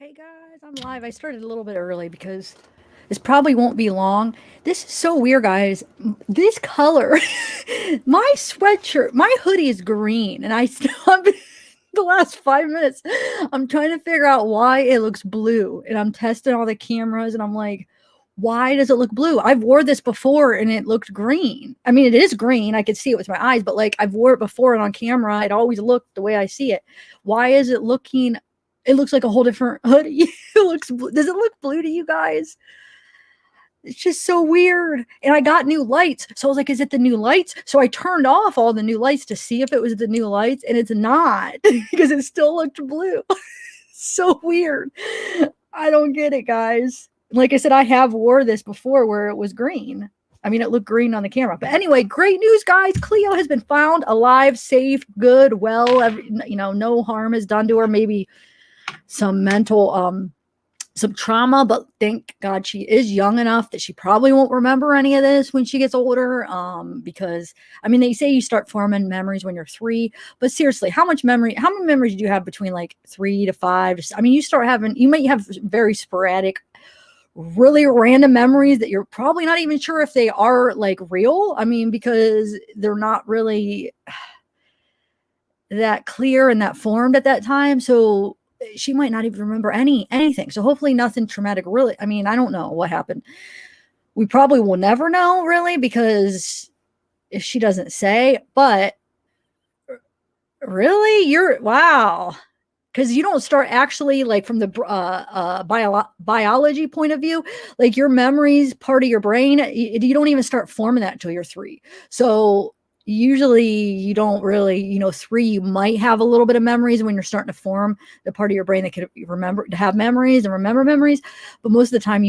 Hey guys, I'm live. I started a little bit early because this probably won't be long. This is so weird, guys. This color, my sweatshirt, my hoodie is green, and I've been the last 5 minutes. I'm trying to figure out why it looks blue, and I'm testing all the cameras, and I'm like, why does it look blue? I've wore this before, and it looked green. I mean, it is green. I could see it with my eyes, but like I've wore it before, and on camera, it always looked the way I see it. Why is it looking? It looks like a whole different hoodie. It looks. Does it look blue to you guys? It's just so weird. And I got new lights. So I was like, is it the new lights? So I turned off all the new lights to see if it was the new lights, and it's not because it still looked blue. So weird. I don't get it, guys. Like I said, I have wore this before where it was green. I mean, it looked green on the camera. But anyway, great news, guys. Cleo has been found alive, safe, good, well. No harm is done to her. Maybe some mental some trauma, but thank God she is young enough that she probably won't remember any of this when she gets older. Because I mean, they say you start forming memories when you're 3, but seriously, how many memories do you have between like 3 to 5? I mean, you might have very sporadic, really random memories that you're probably not even sure if they are like real. I mean, because they're not really that clear and that formed at that time. So she might not even remember anything. So hopefully nothing traumatic really. I mean, I don't know what happened. We probably will never know really because if she doesn't say, but really you're wow. Because you don't start actually like from the biology point of view, like your memories part of your brain, you don't even start forming that until you're 3. So usually you don't really, 3, you might have a little bit of memories when you're starting to form the part of your brain that could remember to have memories and remember memories. But most of the time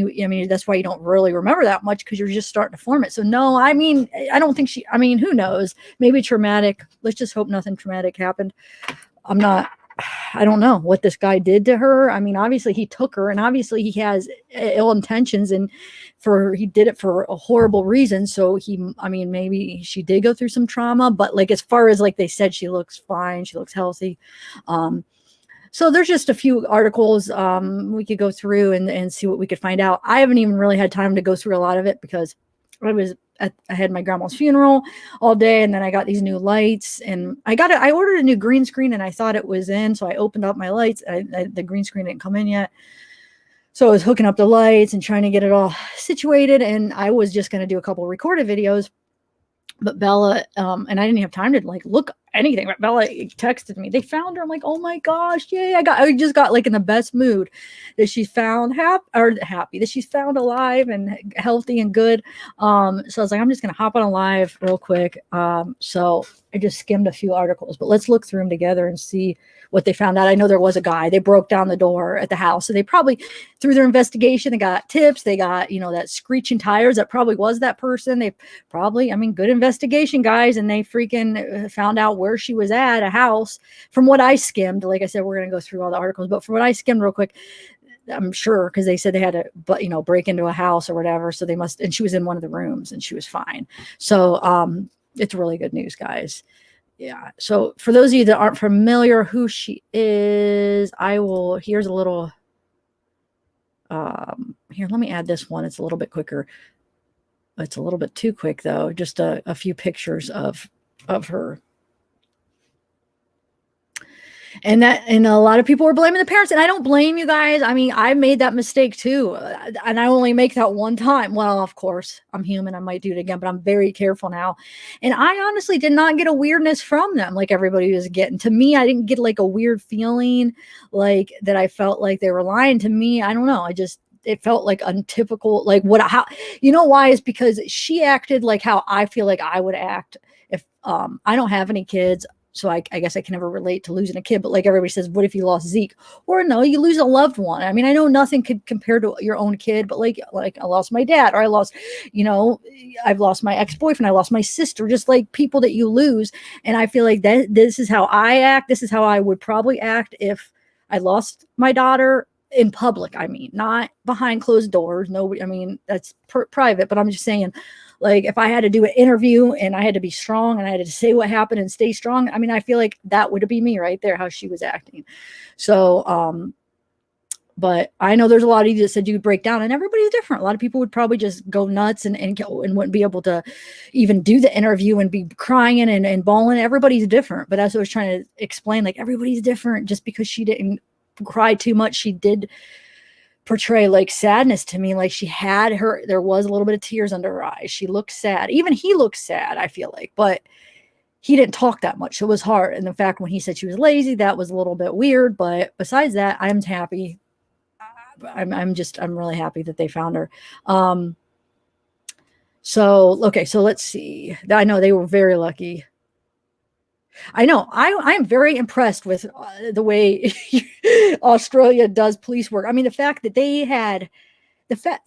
that's why you don't really remember that much because you're just starting to form it. So no, I mean, I don't think who knows? Maybe traumatic. Let's just hope nothing traumatic happened. I don't know what this guy did to her. I mean, obviously he took her, and obviously he has ill intentions, and he did it for a horrible reason. So maybe she did go through some trauma, but like as far as like they said, she looks fine, she looks healthy. So there's just a few articles we could go through and see what we could find out. I haven't even really had time to go through a lot of it because I had my grandma's funeral all day, and then I got these new lights, and I ordered a new green screen, and I thought it was in, so I opened up my lights. The green screen didn't come in yet, so I was hooking up the lights and trying to get it all situated, and I was just going to do a couple of recorded videos. But Bella, and I didn't have time to like look anything, but Bella texted me. They found her. I'm like, oh my gosh, yay. I just got like in the best mood that she's found happy that she's found alive and healthy and good. So I was like, I'm just going to hop on a live real quick. So I just skimmed a few articles, but let's look through them together and see what they found out. I know there was a guy, they broke down the door at the house. So they probably, through their investigation, they got tips. They got, that screeching tires. That probably was that person. They probably, good investigation, guys. And they freaking found out where she was at a house. From what I skimmed, like I said, we're going to go through all the articles, but from what I skimmed real quick, I'm sure because they said they had to, break into a house or whatever. So they must, and she was in one of the rooms and she was fine. So, it's really good news, guys. Yeah. So for those of you that aren't familiar who she is, here's a little, here, let me add this one. It's a little bit quicker. It's a little bit too quick though. Just a few pictures of her. And a lot of people were blaming the parents, and I don't blame you guys. I mean, I made that mistake too, and I only make that one time. Well, of course, I'm human. I might do it again, but I'm very careful now. And I honestly did not get a weirdness from them like everybody was getting. To me, I didn't get like a weird feeling like that. I felt like they were lying to me. I don't know. It felt like untypical, like why is because she acted like how I feel like I would act if I don't have any kids. So I guess I can never relate to losing a kid, but like everybody says, what if you lost Zeke? Or no, you lose a loved one. I mean, I know nothing could compare to your own kid, but like I lost my dad, or I lost, I've lost my ex-boyfriend, I lost my sister, just like people that you lose. And I feel like this is how I act. This is how I would probably act if I lost my daughter in public. I mean, not behind closed doors. Nobody, that's private, but I'm just saying, like if I had to do an interview and I had to be strong and I had to say what happened and stay strong, I feel like that would be me right there, how she was acting. So, But I know there's a lot of you that said you'd break down, and everybody's different. A lot of people would probably just go nuts and wouldn't be able to even do the interview and be crying and bawling. Everybody's different. But as I was trying to explain, like, everybody's different. Just because she didn't cry too much, she did portray like sadness to me. Like, there was a little bit of tears under her eyes. She looked sad. Even he looked sad, I feel like, but he didn't talk that much. So it was hard. And the fact when he said she was lazy, that was a little bit weird. But besides that, I'm happy. I'm really happy that they found her. So, okay, so let's see. I know they were very lucky. I know. I'm very impressed with the way Australia does police work. I mean, the fact that they had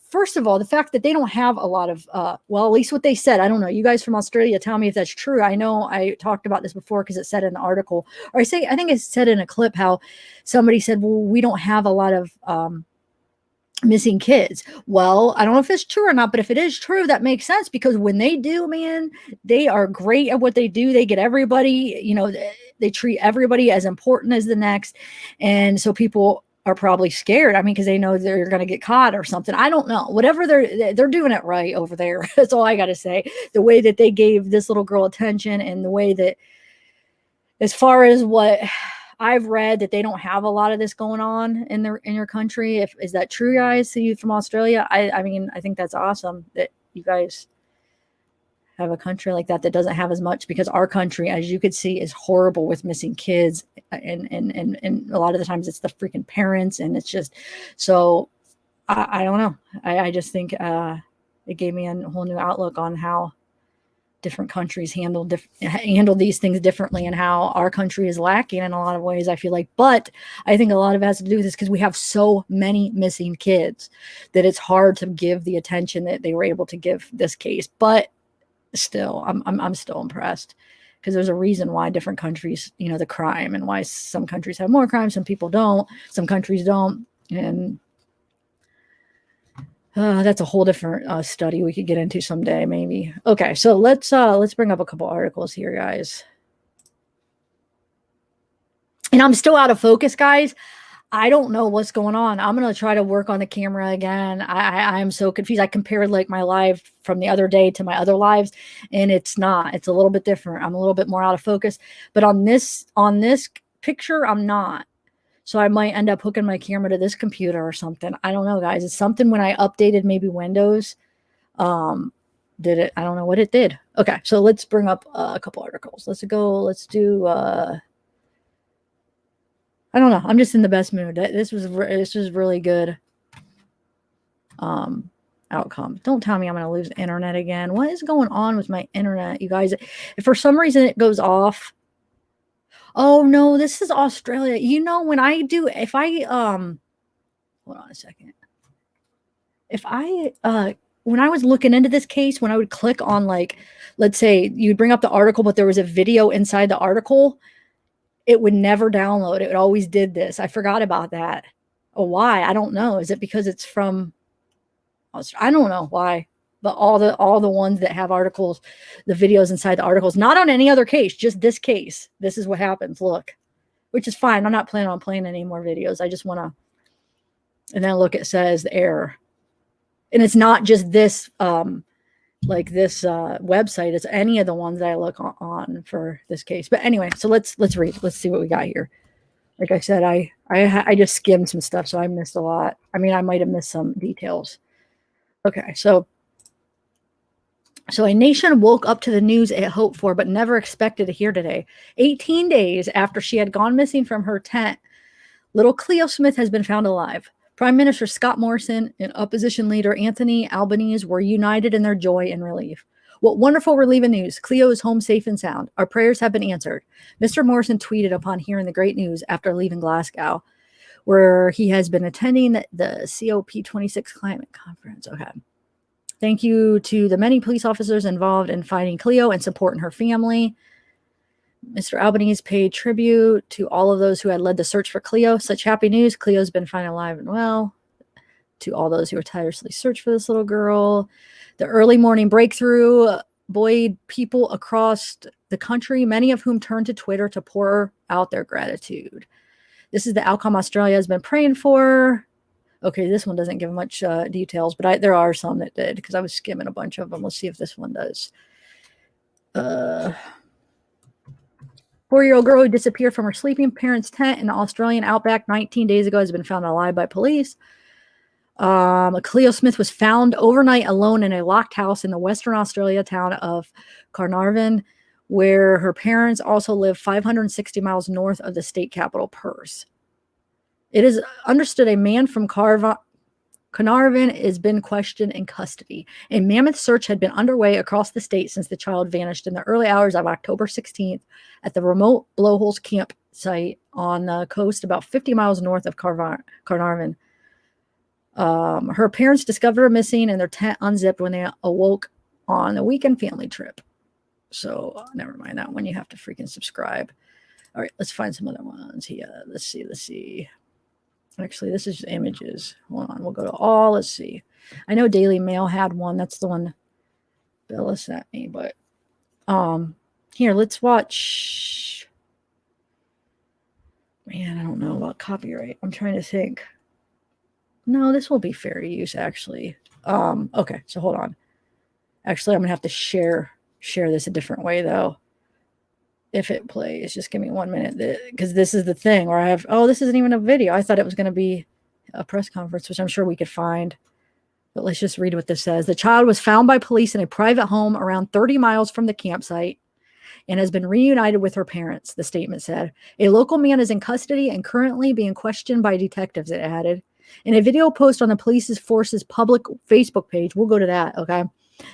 first of all, the fact that they don't have a lot of, well, at least what they said. I don't know. You guys from Australia, tell me if that's true. I know I talked about this before because it said in the article, or I think it said in a clip how somebody said, well, we don't have a lot of missing kids. Well, I don't know if it's true or not, but if it is true, that makes sense, because when they do, man, they are great at what they do. They get everybody, they treat everybody as important as the next. And so people are probably scared. I mean, because they know they're going to get caught or something. I don't know. Whatever, they're doing it right over there. That's all I got to say. The way that they gave this little girl attention, and the way that, as far as what I've read, that they don't have a lot of this going on in your country. Is that true, guys? See, you from Australia? I mean, I think that's awesome that you guys have a country like that doesn't have as much, because our country, as you could see, is horrible with missing kids, and a lot of the times it's the freaking parents, and it's just, so I don't know. I just think it gave me a whole new outlook on how different countries handle these things differently, and how our country is lacking in a lot of ways, I feel like. But I think a lot of it has to do with this, because we have so many missing kids that it's hard to give the attention that they were able to give this case. But still, I'm still impressed, because there's a reason why different countries, the crime, and why some countries have more crime, some people don't, some countries don't. And that's a whole different study we could get into someday, maybe. Okay, so let's bring up a couple articles here, guys. And I'm still out of focus, guys. I don't know what's going on. I'm going to try to work on the camera again. I'm so confused. I compared like my live from the other day to my other lives, and it's not. It's a little bit different. I'm a little bit more out of focus. But on this picture, I'm not. So I might end up hooking my camera to this computer or something. I don't know, guys. It's something when I updated maybe Windows. Did it? I don't know what it did. Okay, so let's bring up a couple articles. Let's do... I don't know. I'm just in the best mood. This was really good outcome. Don't tell me I'm going to lose internet again. What is going on with my internet, you guys? If for some reason it goes off. Oh no, this is Australia. When I do, if I hold on a second. If I when I was looking into this case, when I would click on, like, let's say you'd bring up the article, but there was a video inside the article, it would never download. It always did this. I forgot about that. Oh, why? I don't know. Is it because it's from Australia? I don't know why. But all the ones that have articles, the videos inside the articles, not on any other case, just this case. This is what happens. Look, which is fine. I'm not planning on playing any more videos. I just want to. And then look, it says the error. And it's not just this like this website. It's any of the ones that I look on for this case. But anyway, so let's read. Let's see what we got here. Like I said, I just skimmed some stuff, so I missed a lot. I mean, I might have missed some details. Okay, so a nation woke up to the news it hoped for but never expected to hear today. 18 days after she had gone missing from her tent, little Cleo Smith has been found alive. Prime Minister Scott Morrison and opposition leader Anthony Albanese were united in their joy and relief. What wonderful relieving news. Cleo is home safe and sound. Our prayers have been answered. Mr. Morrison tweeted upon hearing the great news after leaving Glasgow, where he has been attending the COP26 climate conference. Okay. Thank you to the many police officers involved in finding Cleo and supporting her family. Mr. Albanese paid tribute to all of those who had led the search for Cleo. Such happy news. Cleo's been found alive and well. To all those who were tirelessly searched for this little girl. The early morning breakthrough buoyed people across the country, many of whom turned to Twitter to pour out their gratitude. This is the outcome Australia has been praying for. Okay, this one doesn't give much details, but there are some that did because I was skimming a bunch of them. Let's see if this one does. 4-year-old girl who disappeared from her sleeping parents' tent in the Australian outback 19 days ago has been found alive by police. Cleo Smith was found overnight alone in a locked house in the Western Australia town of Carnarvon, where her parents also live 560 miles north of the state capital, Perth. It is understood a man from Carnarvon has been questioned in custody. A mammoth search had been underway across the state since the child vanished in the early hours of October 16th at the remote Blowholes campsite on the coast about 50 miles north of Carnarvon. Her parents discovered her missing and their tent unzipped when they awoke on a weekend family trip. So never mind that one. You have to freaking subscribe. All right, let's find some other ones here. Let's see. Actually, this is images. Hold on, we'll go to all. Let's see. I know Daily Mail had one. That's the one Bella sent me. But here, let's watch. Man, I don't know about copyright. I'm trying to think. No, this will be fair use, actually. Okay, so hold on. Actually, I'm gonna have to share this a different way though. If it plays, just give me 1 minute, because this is the thing where I have, oh, this isn't even a video. I thought it was going to be a press conference, which I'm sure we could find. But let's just read what this says. The child was found by police in a private home around 30 miles from the campsite and has been reunited with her parents, the statement said. A local man is in custody and currently being questioned by detectives, it added. In a video post on the police force's public Facebook page, we'll go to that, okay?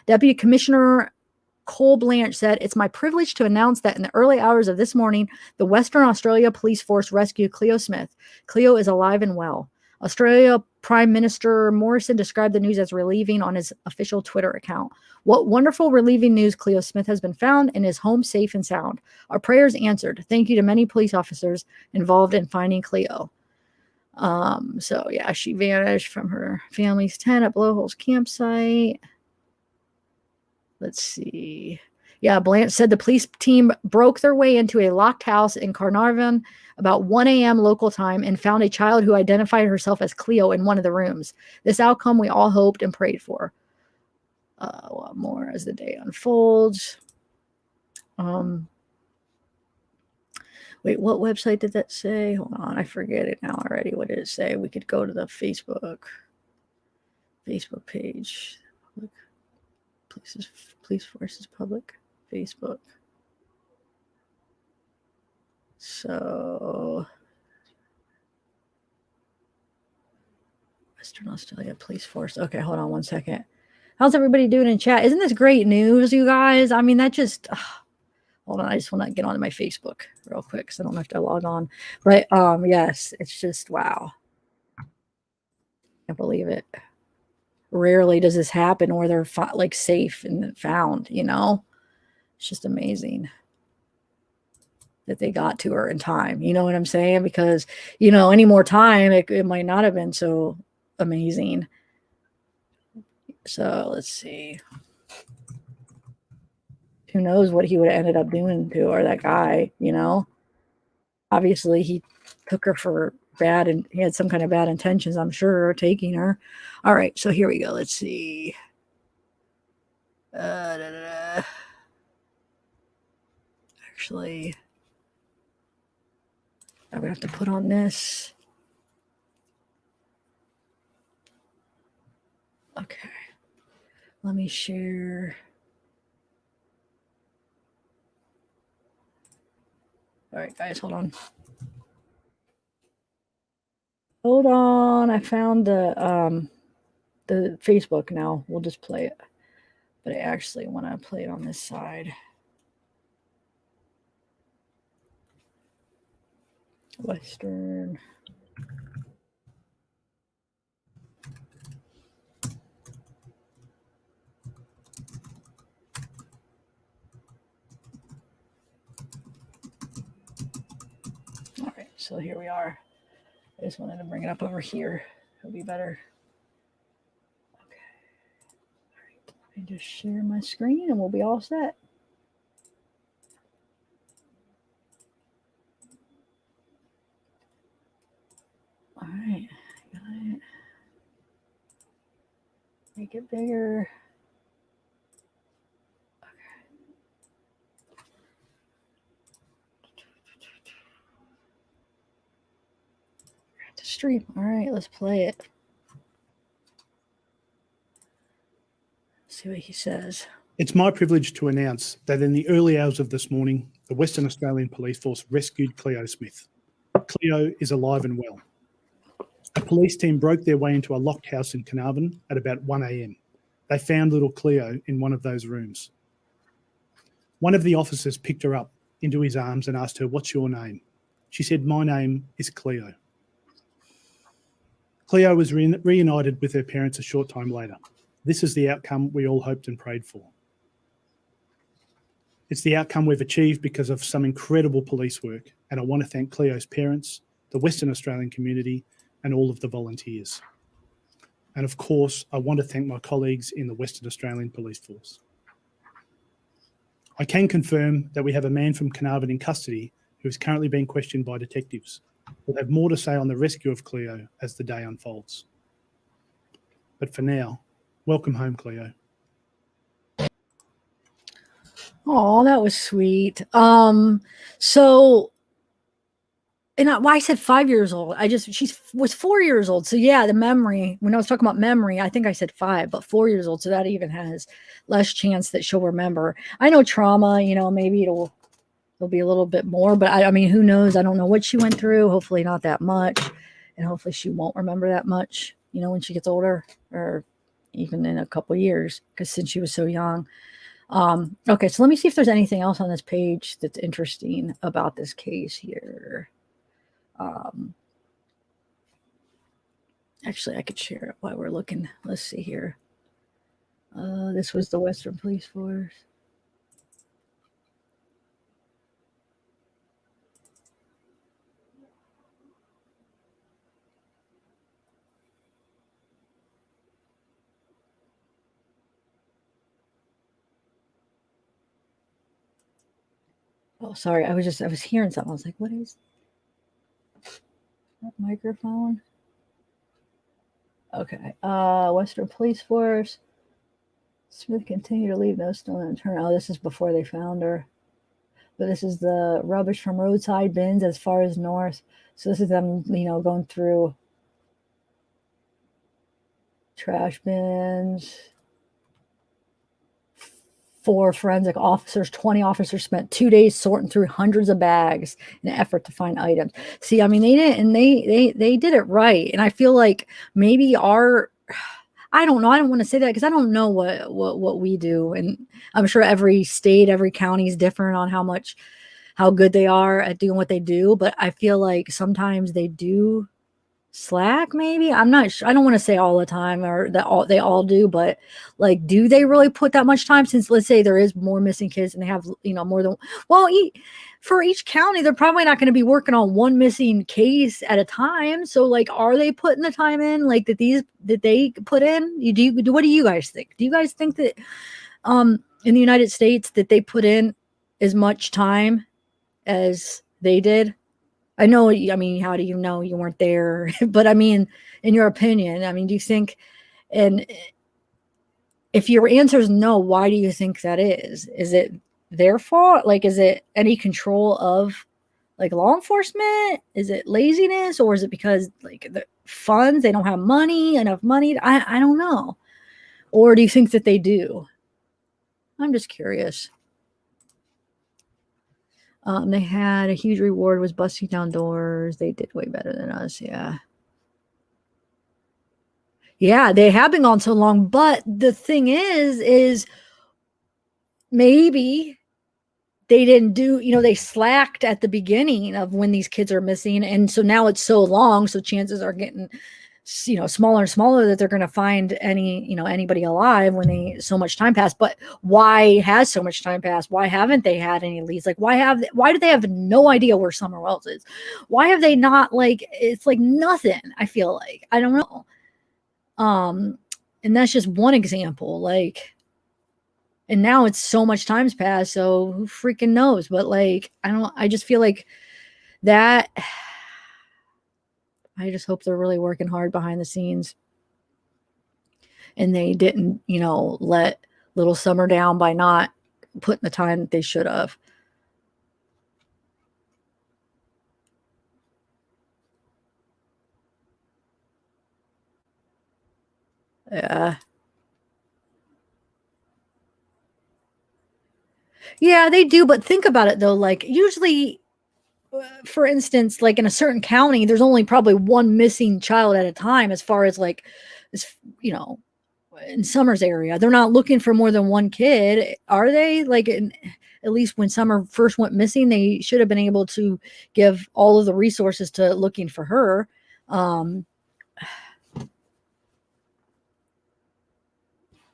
Deputy Commissioner Cole Blanche said, "It's my privilege to announce that in the early hours of this morning, the Western Australia Police Force rescued Cleo Smith. Cleo is alive and well." Australia Prime Minister Morrison described the news as relieving on his official Twitter account. "What wonderful relieving news. Cleo Smith has been found and is home safe and sound. Our prayers answered. Thank you to many police officers involved in finding Cleo." So yeah, she vanished from her family's tent at Blowholes campsite. Let's see. Yeah, Blanche said the police team broke their way into a locked house in Carnarvon about 1 a.m. local time and found a child who identified herself as Cleo in one of the rooms. This outcome we all hoped and prayed for. A lot more as the day unfolds. Wait, what website did that say? Hold on, I forget it now already. What did it say? We could go to the Facebook page. Police Forces Public Facebook. So Western Australia Police Force. Okay, hold on 1 second. How's everybody doing in chat? Isn't this great news, you guys? I mean, that just hold on. I just want to get onto my Facebook real quick because I don't have to log on. But yes, it's just wow. Can't believe it. Rarely does this happen where they're like safe and found, you know? It's just amazing that they got to her in time. You know what I'm saying? Because, you know, any more time, it might not have been so amazing. So let's see. Who knows what he would have ended up doing to her, that guy, you know? Obviously, he took her for bad and he had some kind of bad intentions, I'm sure, taking her. All right, so here we go. Let's see. Actually, I'm going to have to put on this. Okay. Let me share. All right, guys, hold on. Hold on. I found the Facebook now. We'll just play it. But I actually want to play it on this side. Western. All right, so here we are. I just wanted to bring it up over here. It'll be better. Okay. All right, let me just share my screen and we'll be all set. All right, got it. Make it bigger. To stream. All right, let's play it. See what he says. It's my privilege to announce that in the early hours of this morning, the Western Australian Police Force rescued Cleo Smith. Cleo is alive and well. A police team broke their way into a locked house in Carnarvon at about 1 a.m. They found little Cleo in one of those rooms. One of the officers picked her up into his arms and asked her, "What's your name?" She said, "My name is Cleo." Cleo was reunited with her parents a short time later. This is the outcome we all hoped and prayed for. It's the outcome we've achieved because of some incredible police work, and I want to thank Cleo's parents, the Western Australian community, and all of the volunteers. And of course, I want to thank my colleagues in the Western Australian Police Force. I can confirm that we have a man from Carnarvon in custody who is currently being questioned by detectives. We'll have more to say on the rescue of Cleo as the day unfolds. But for now, welcome home, Cleo. Oh, that was sweet. So, and why I said 5 years old. She was 4 years old. So yeah, the memory, when I was talking about memory, I think I said 5, but 4 years old. So that even has less chance that she'll remember. I know trauma, maybe it'll be a little bit more, but I mean, who knows? I don't know what she went through. Hopefully not that much. And hopefully she won't remember that much, when she gets older, or even in a couple of years, because since she was so young. Okay, so let me see if there's anything else on this page that's interesting about this case here. Actually, I could share it while we're looking. Let's see here. This was the Western Police Force. Oh, sorry. I was hearing something. I was like, what is that microphone? Okay. Western Police Force. Smith continued to leave no stone unturned. Oh, this is before they found her. But this is the rubbish from roadside bins as far as north. So this is them, going through trash bins. 4 forensic officers, 20 officers spent 2 days sorting through hundreds of bags in an effort to find items. See, I mean, they didn't, and they did it right. And I feel like maybe I don't know. I don't want to say that because I don't know what we do. And I'm sure every state, every county is different on how good they are at doing what they do. But I feel like sometimes they do slack, maybe. I'm not sure. I don't want to say all the time or that they all do, but like, do they really put that much time? Since let's say there is more missing kids and they have, more than, for each county, they're probably not going to be working on one missing case at a time. So like, are they putting the time in like that they put in? What do you guys think? Do you guys think that in the United States that they put in as much time as they did? I know, I mean, how do you know you weren't there? But I mean, in your opinion, I mean, do you think, and if your answer is no, why do you think that is? Is it their fault? Like, is it any control of like law enforcement? Is it laziness? Or is it because like the funds, they don't have enough money? I don't know. Or do you think that they do? I'm just curious. They had a huge reward, was busting down doors. They did way better than us. Yeah. Yeah, they have been gone so long. But the thing is maybe they didn't do, they slacked at the beginning of when these kids are missing. And so now it's so long. So chances are getting, smaller and smaller that they're going to find anybody alive when so much time passed. But why has so much time passed? Why haven't they had any leads? Like, why do they have no idea where Summer Wells is? Why have they not, like, it's like nothing, I feel like. I don't know. And that's just one example, like, and now it's so much time's passed. So who freaking knows? But like, I just feel like that, I just hope they're really working hard behind the scenes. and they didn't, let little Summer down by not putting the time that they should have. Yeah. Yeah, they do, but think about it though, like usually for instance, like in a certain county, there's only probably one missing child at a time as far as like as in Summer's area. They're not looking for more than one kid, are they? Like at least when Summer first went missing, they should have been able to give all of the resources to looking for her.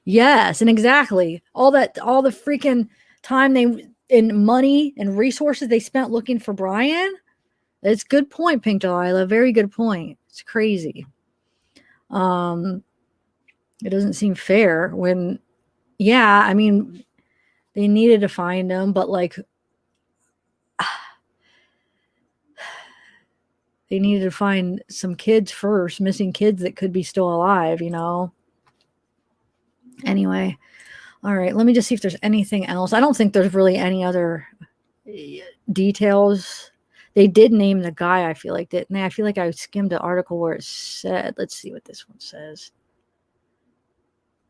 Yes, and exactly. All the freaking time they and money and resources they spent looking for Brian. It's a good point, Pink Delilah. Very good point. It's crazy. It doesn't seem fair when, yeah, I mean, they needed to find him, but like, they needed to find some kids first, missing kids that could be still alive, Anyway, all right, let me just see if there's anything else. I don't think there's really any other details. They did name the guy, I feel like, didn't they? I feel like I skimmed the article where it said, let's see what this one says.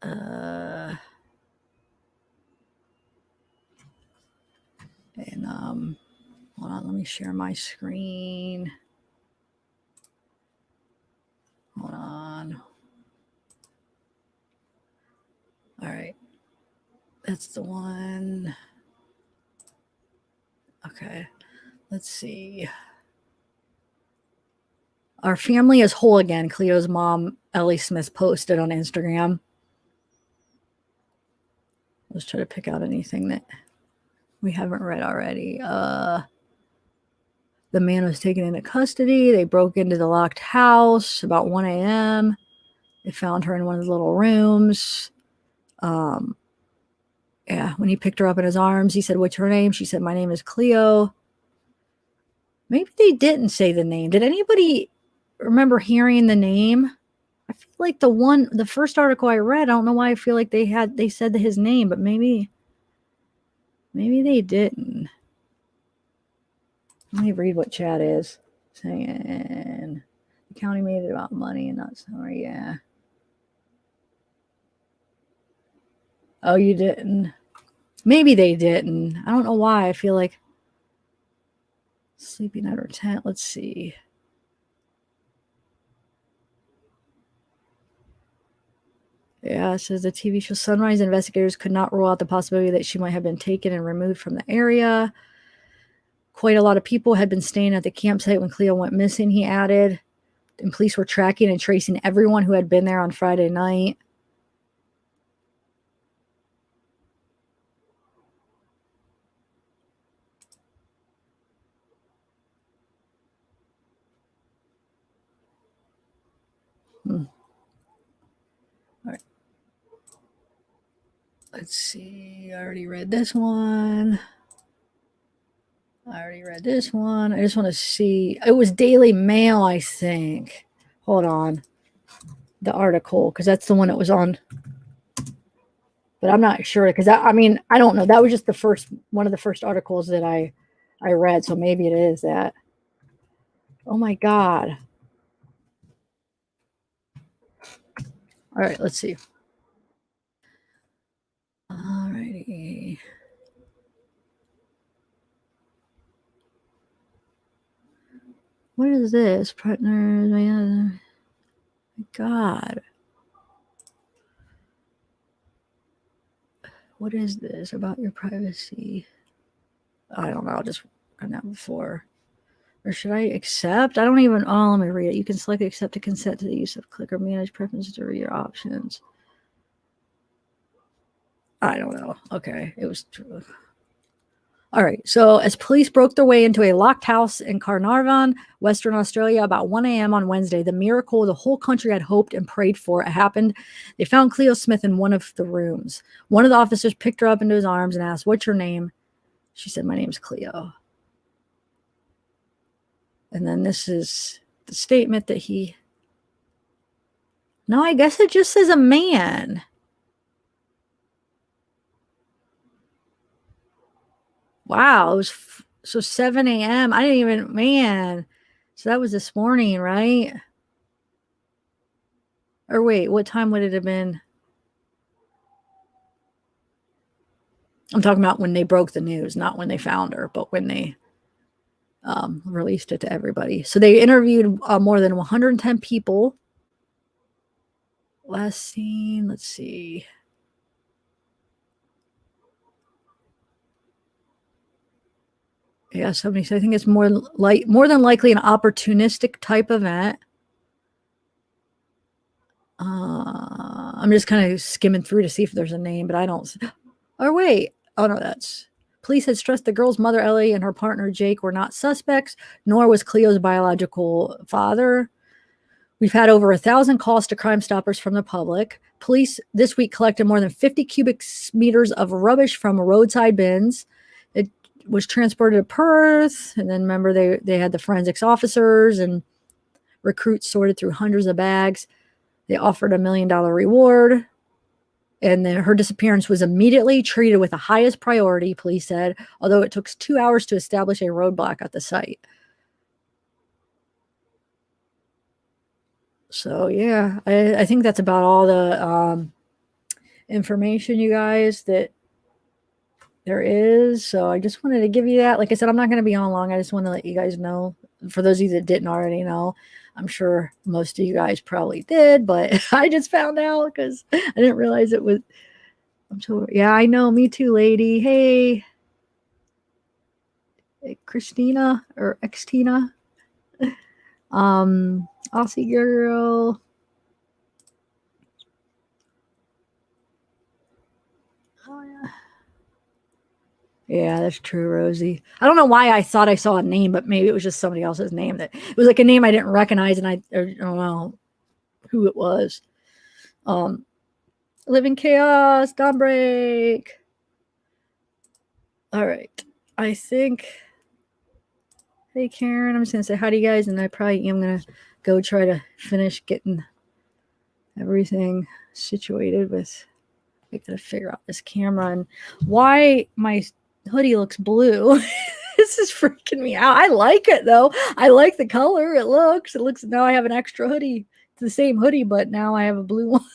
And hold on, let me share my screen. Hold on. All right. That's the one. Okay. Let's see. Our family is whole again, Cleo's mom, Ellie Smith, posted on Instagram. Let's try to pick out anything that we haven't read already. The man was taken into custody. They broke into the locked house about 1 a.m. They found her in one of the little rooms. Yeah, when he picked her up in his arms, he said, "What's her name?" She said, "My name is Cleo." Maybe they didn't say the name. Did anybody remember hearing the name? I feel like the first article I read, I don't know why I feel like they said his name, but maybe they didn't. Let me read what chat is saying. The county made it about money and not sorry. Yeah. Oh, you didn't. Maybe they didn't. I don't know why. I feel like sleeping at her tent. Let's see. Yeah, it says the TV show Sunrise investigators could not rule out the possibility that she might have been taken and removed from the area. Quite a lot of people had been staying at the campsite when Cleo went missing, he added. And police were tracking and tracing everyone who had been there on Friday night. All right. Let's see. I already read this one. I just want to see. It was Daily Mail, I think. Hold on. The article, because that's the one that was on. But I'm not sure, because I don't know. That was just one of the first articles that I read, so maybe it is that. Oh my God. All right, let's see. All righty. What is this? Partners. My God. What is this about your privacy? I don't know. I'll just run that before. Or should I accept? I don't even. Oh, let me read it. You can select accept to consent to the use of click or manage preferences to read your options. I don't know. Okay. It was true. All right. So, as police broke their way into a locked house in Carnarvon, Western Australia, about 1 a.m. on Wednesday, the miracle the whole country had hoped and prayed for happened. They found Cleo Smith in one of the rooms. One of the officers picked her up into his arms and asked, "What's your name?" She said, "My name's Cleo." And then this is the statement that he No, I guess it just says a man. Wow, it was so 7 a.m. I didn't even, man. So that was this morning, right? Or wait, what time would it have been? I'm talking about when they broke the news, not when they found her, but when they released it to everybody. So they interviewed more than 110 people. Last seen, let's see. Yeah, somebody said I think it's more than likely an opportunistic type event. I'm just kind of skimming through to see if there's a name, but I don't. Or wait, oh no, that's police had stressed the girl's mother Ellie and her partner Jake were not suspects, nor was Cleo's biological father. We've had over 1,000 calls to Crime Stoppers from the public. Police this week collected more than 50 cubic meters of rubbish from roadside bins. It was transported to Perth, and then remember they had the forensics officers and recruits sorted through hundreds of bags. They offered $1 million reward, and her disappearance was immediately treated with the highest priority, police said, although it took 2 hours to establish a roadblock at the site. So yeah, I think that's about all the information, you guys, that there is. So I just wanted to give you that. Like I said, I'm not going to be on long. I just want to let you guys know. For those of you that didn't already know, I'm sure most of you guys probably did, but I just found out because I didn't realize it was. I'm sure. Yeah, I know. Me too, lady. Hey, Christina or Xtina. Aussie girl. Oh yeah. Yeah, that's true, Rosie. I don't know why I thought I saw a name, but maybe it was just somebody else's name. That it was like a name I didn't recognize, and I don't know who it was. Live in chaos, dawn break. All right, I think. Hey, Karen, I'm just gonna say hi to you guys, and I probably am gonna go try to finish getting everything situated with. I gotta figure out this camera and why my hoodie looks blue. This is freaking me out. I like it though. I like the color. It looks now I have an extra hoodie. It's the same hoodie, but now I have a blue one.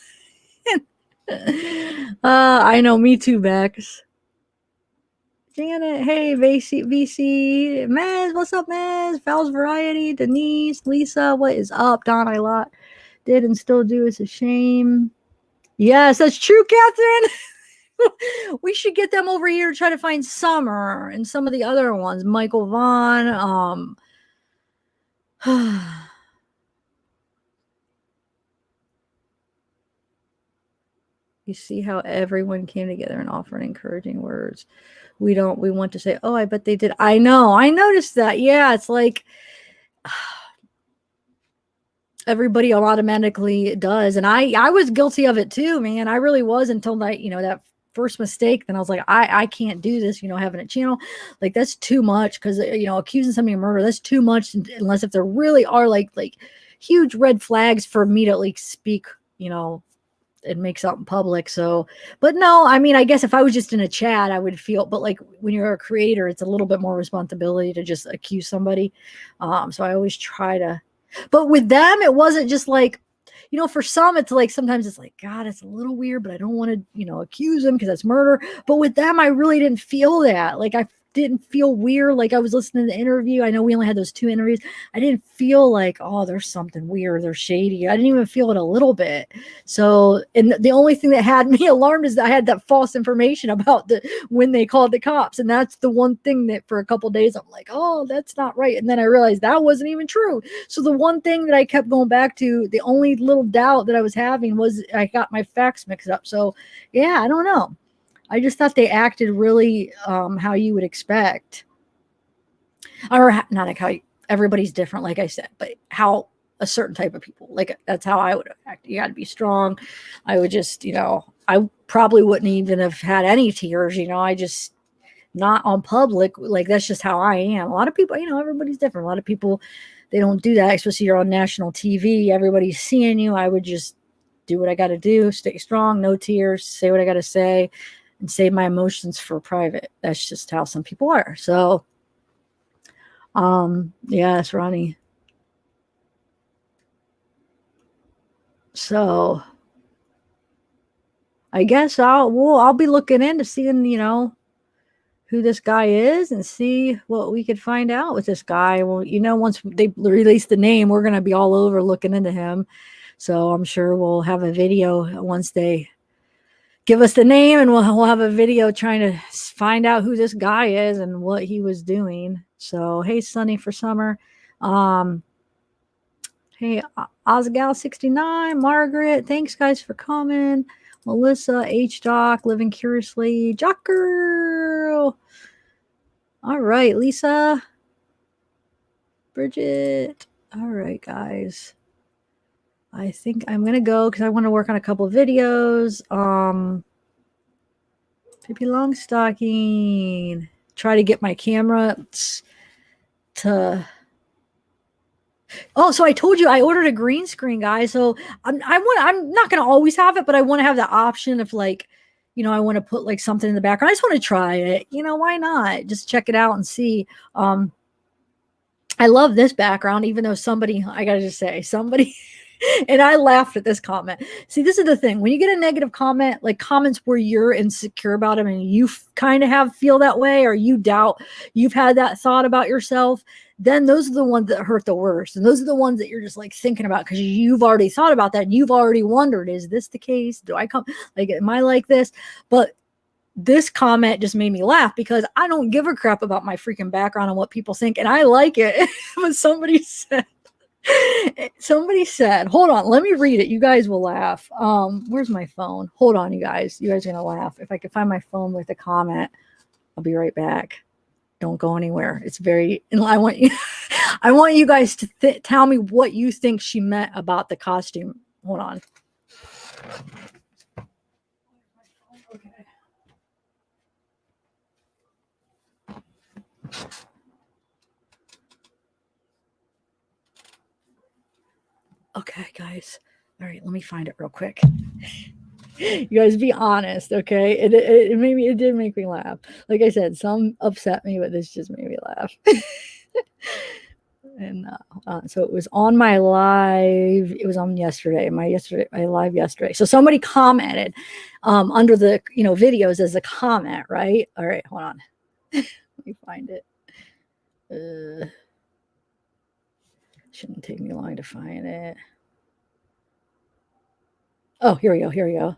I know, me too, Bex. Janet, hey, VC, Mez, what's up, Mez? Fowls Variety, Denise, Lisa, what is up? Don, I did and still do. It's a shame. Yes, that's true, Catherine. We should get them over here to try to find Summer and some of the other ones. Michael Vaughn. You see how everyone came together and offered encouraging words. We want to say, oh, I bet they did. I know. I noticed that. Yeah, it's like everybody automatically does. And I was guilty of it too, man. I really was until that first mistake. Then I was like, I can't do this, having a channel. Like, that's too much because, accusing somebody of murder, that's too much unless if there really are like huge red flags for me to like speak, and make something public. So, but no, I mean, I guess if I was just in a chat, I would feel, but like when you're a creator, it's a little bit more responsibility to just accuse somebody. So I always try to, but with them, it wasn't just like, for some, it's like, sometimes it's like, God, it's a little weird, but I don't want to, accuse them because that's murder. But with them, I really didn't feel that. Like, I didn't feel weird. Like, I was listening to the interview. I know we only had those 2 interviews. I didn't feel like, oh, there's something weird. They're shady. I didn't even feel it a little bit. So, and the only thing that had me alarmed is that I had that false information about when they called the cops. And that's the one thing that for a couple of days, I'm like, oh, that's not right. And then I realized that wasn't even true. So the one thing that I kept going back to, the only little doubt that I was having was I got my facts mixed up. So yeah, I don't know. I just thought they acted really how you would expect. Or not like how everybody's different, like I said, but how a certain type of people, like that's how I would act. You got to be strong. I would just, I probably wouldn't even have had any tears, I just not on public. Like, that's just how I am. A lot of people, everybody's different. A lot of people, they don't do that, especially you're on national TV. Everybody's seeing you. I would just do what I got to do, stay strong, no tears, say what I got to say, and save my emotions for private. That's just how some people are. So, yes, Ronnie. So I guess I'll be looking into seeing, who this guy is and see what we could find out with this guy. Well, once they release the name, we're going to be all over looking into him. So I'm sure we'll have a video once they give us the name, and we'll have a video trying to find out who this guy is and what he was doing. So, hey, Sunny for Summer. Hey, Ozgal69, Margaret, thanks guys for coming. Melissa, H-Doc, Living Curiously, Jock Girl. All right, Lisa, Bridget. All right, guys. I think I'm going to go because I want to work on a couple of videos. Pippi Longstocking. Try to get my camera to... Oh, so I told you I ordered a green screen, guys. So I'm not going to always have it, but I want to have the option if, like, I want to put like something in the background. I just want to try it. Why not? Just check it out and see. I love this background, even though I got to just say, somebody, and I laughed at this comment. See, this is the thing. When you get a negative comment, like comments where you're insecure about them and you kind of feel that way, or you doubt you've had that thought about yourself, then those are the ones that hurt the worst. And those are the ones that you're just like thinking about because you've already thought about that and you've already wondered, is this the case? Do I come like, am I like this? But this comment just made me laugh because I don't give a crap about my freaking background and what people think. And I like it. But somebody said, hold on, let me read it. You guys will laugh. Where's my phone? Hold on, you guys. You guys are going to laugh. If I can find my phone with a comment, I'll be right back. Don't go anywhere. It's very, and I want you guys to tell me what you think she meant about the costume. Hold on. Okay, guys. All right, let me find it real quick. You guys be honest, okay? It did make me laugh. Like I said, some upset me, but this just made me laugh. And so it was on my live. It was on yesterday. My live yesterday. So somebody commented under the videos as a comment, right? All right, hold on. Let me find it. Shouldn't take me long to find it. Oh, here we go.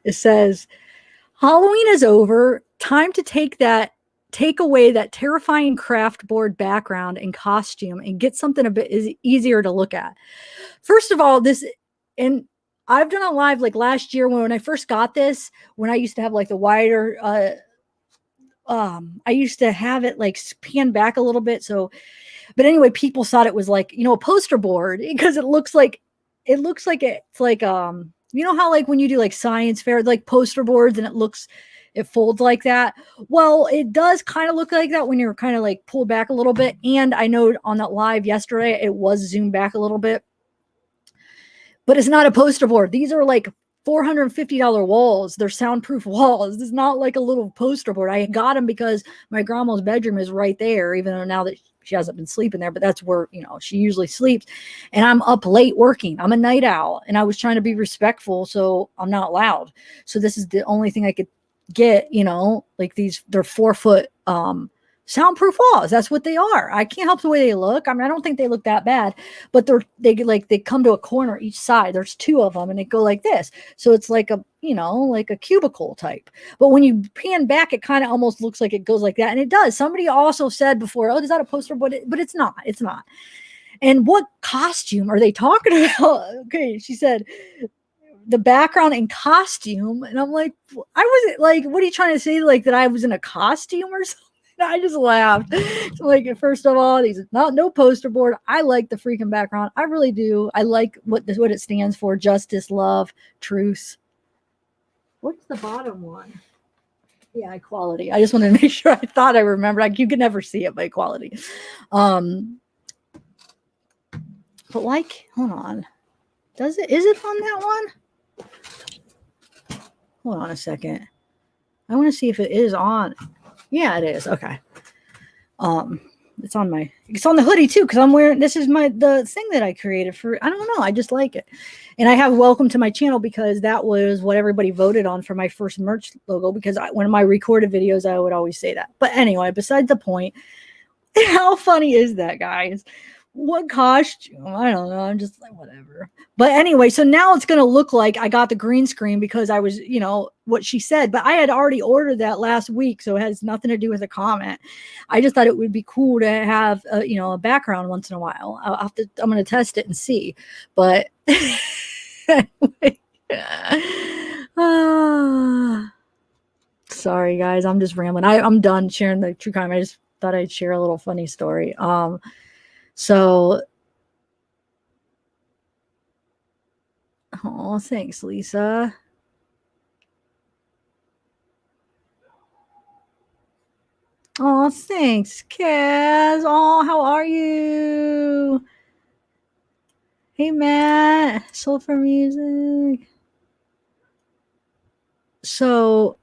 It says, Halloween is over. Time to take away that terrifying craft board background and costume and get something a bit easier to look at. First of all, and I've done a live like last year when I first got this, when I used to have like the wider, I used to have it like pan back a little bit. So, but anyway, people thought it was like, a poster board because it looks like it's like, how like when you do like science fair, like poster boards and it folds like that. Well, it does kind of look like that when you're kind of like pulled back a little bit. And I know on that live yesterday, it was zoomed back a little bit, but it's not a poster board. These are like $450 walls. They're soundproof walls. It's not like a little poster board. I got them because my grandma's bedroom is right there, even though now that she hasn't been sleeping there, but that's where, she usually sleeps. And I'm up late working. I'm a night owl and I was trying to be respectful. So I'm not loud. So this is the only thing I could get, like they're 4-foot, soundproof walls. That's what they are. I can't help the way they look. I mean, I don't think they look that bad, but they come to a corner each side. There's 2 of them and they go like this. So it's like like a cubicle type. But when you pan back, it kind of almost looks like it goes like that. And it does. Somebody also said before, oh, is that a poster? But it's not. It's not. And what costume are they talking about? Okay. She said the background and costume. And I'm like, I wasn't like, what are you trying to say? Like that I was in a costume or something? I just laughed. So like, first of all, these no poster board. I like the freaking background. I really do. I like what it stands for: justice, love, truth. What's the bottom one? Yeah, equality. I just wanted to make sure. I thought I remembered. Like you can never see it by equality. But like, hold on. Does it? Is it on that one? Hold on a second. I want to see if it is on. Yeah, it is. Okay. It's on the hoodie too, because I'm wearing, this is the thing that I created for, I don't know, I just like it. And I have welcome to my channel because that was what everybody voted on for my first merch logo, because one of my recorded videos, I would always say that. But anyway, besides the point, how funny is that, guys? What costume? I don't know. I'm just like, whatever. But anyway, so now it's going to look like I got the green screen because I was, what she said. But I had already ordered that last week, so it has nothing to do with a comment. I just thought it would be cool to have, a background once in a while. I'm going to test it and see. But sorry, guys. I'm just rambling. I'm done sharing the true crime. I just thought I'd share a little funny story. So, oh, thanks, Lisa. Oh, thanks, Kaz. Oh, how are you? Hey, Matt. Soul for Music. So,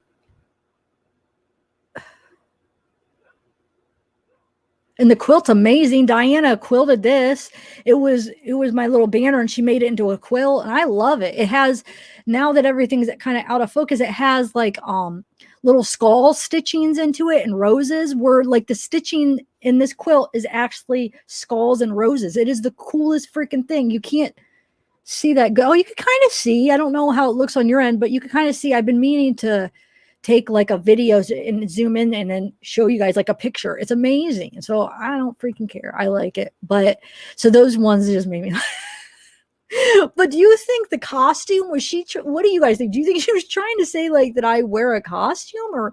and the quilt's amazing. Diana quilted this. It was my little banner, and she made it into a quilt, and I love it. It has, now that everything's kind of out of focus, it has like little skull stitchings into it and roses, where like the stitching in this quilt is actually skulls and roses. It is the coolest freaking thing. You can't see that go. Oh, you can kind of see. I don't know how it looks on your end, but you can kind of see. I've been meaning to take like a video and zoom in and then show you guys like a picture. It's amazing. So I don't freaking care. I like it. But so those ones just made me But do you think the costume was what do you guys think? Do you think she was trying to say like that I wear a costume, or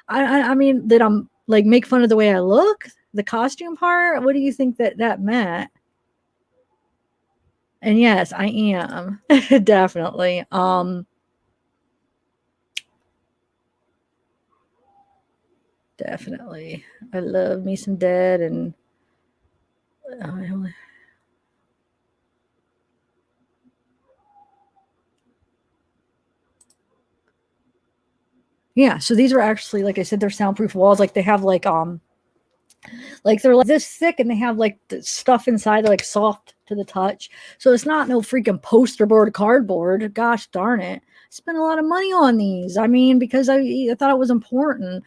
I mean that I'm like make fun of the way I look, the costume part? What do you think that meant? And yes, I am. Definitely. Definitely. I love me some Dead, and yeah, so these are actually, like I said, they're soundproof walls. Like they have like they're like this thick, and they have like the stuff inside like soft to the touch. So it's not no freaking poster board cardboard. Gosh darn it. I spent a lot of money on these. I mean, because I thought it was important,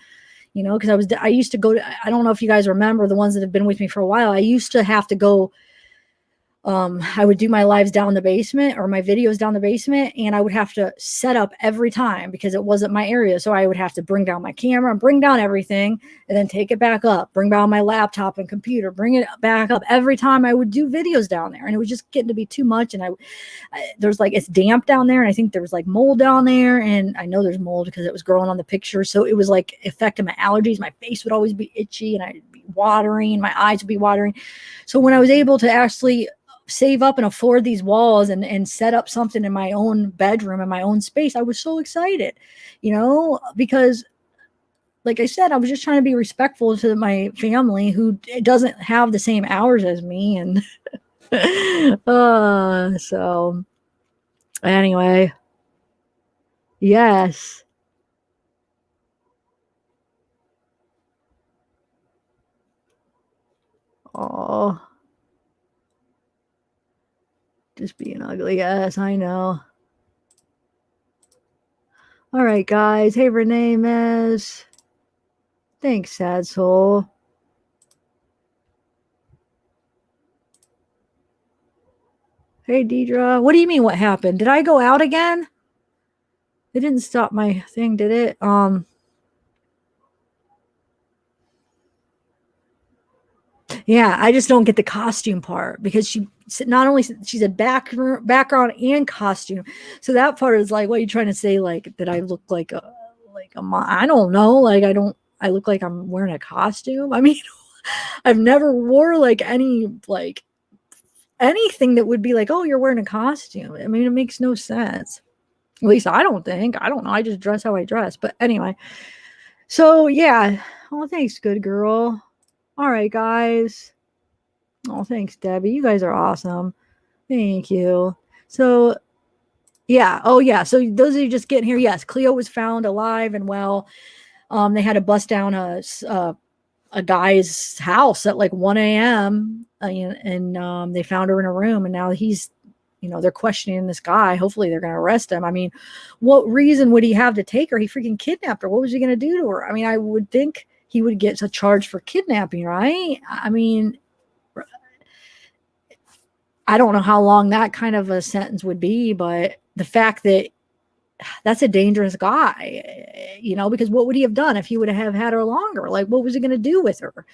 because I used to go to, I don't know if you guys remember, the ones that have been with me for a while, I used to have to go, I would do my lives down the basement, or my videos down the basement, and I would have to set up every time because it wasn't my area. So I would have to bring down my camera and bring down everything, and then take it back up, bring down my laptop and computer, bring it back up every time I would do videos down there. And it was just getting to be too much. And there's like, it's damp down there, and I think there was like mold down there, and I know there's mold because it was growing on the picture. So it was like affecting my allergies. My face would always be itchy, and I'd be watering, my eyes would be watering. So when I was able to actually save up and afford these walls and set up something in my own bedroom, in my own space, I was so excited, because like I said, I was just trying to be respectful to my family who doesn't have the same hours as me. And so anyway, yes. Oh, just being ugly. Yes, I know. All right, guys. Hey, Renee, Mez. Thanks, Sad Soul. Hey, Deidre. What do you mean what happened? Did I go out again? It didn't stop my thing, did it? Yeah, I just don't get the costume part, because she not only she's a background and costume. So that part is like, what are you trying to say? Like that I look like a I don't know. Like I look like I'm wearing a costume. I mean, I've never wore like anything that would be like, oh, you're wearing a costume. I mean, it makes no sense. At least I don't think. I don't know. I just dress how I dress. But anyway, so yeah. Oh, thanks, good girl. All right, guys. Oh, thanks, Debbie. You guys are awesome. Thank you. So yeah. Oh yeah. So those of you just getting here, yes, Cleo was found alive and well. They had to bust down a guy's house at like 1 a.m. And they found her in a room, and now he's, they're questioning this guy. Hopefully they're going to arrest him. I mean, what reason would he have to take her? He freaking kidnapped her. What was he going to do to her? I mean, I would think he would get a charge for kidnapping, right? I mean, I don't know how long that kind of a sentence would be, but the fact that that's a dangerous guy, because what would he have done if he would have had her longer? Like, what was he going to do with her?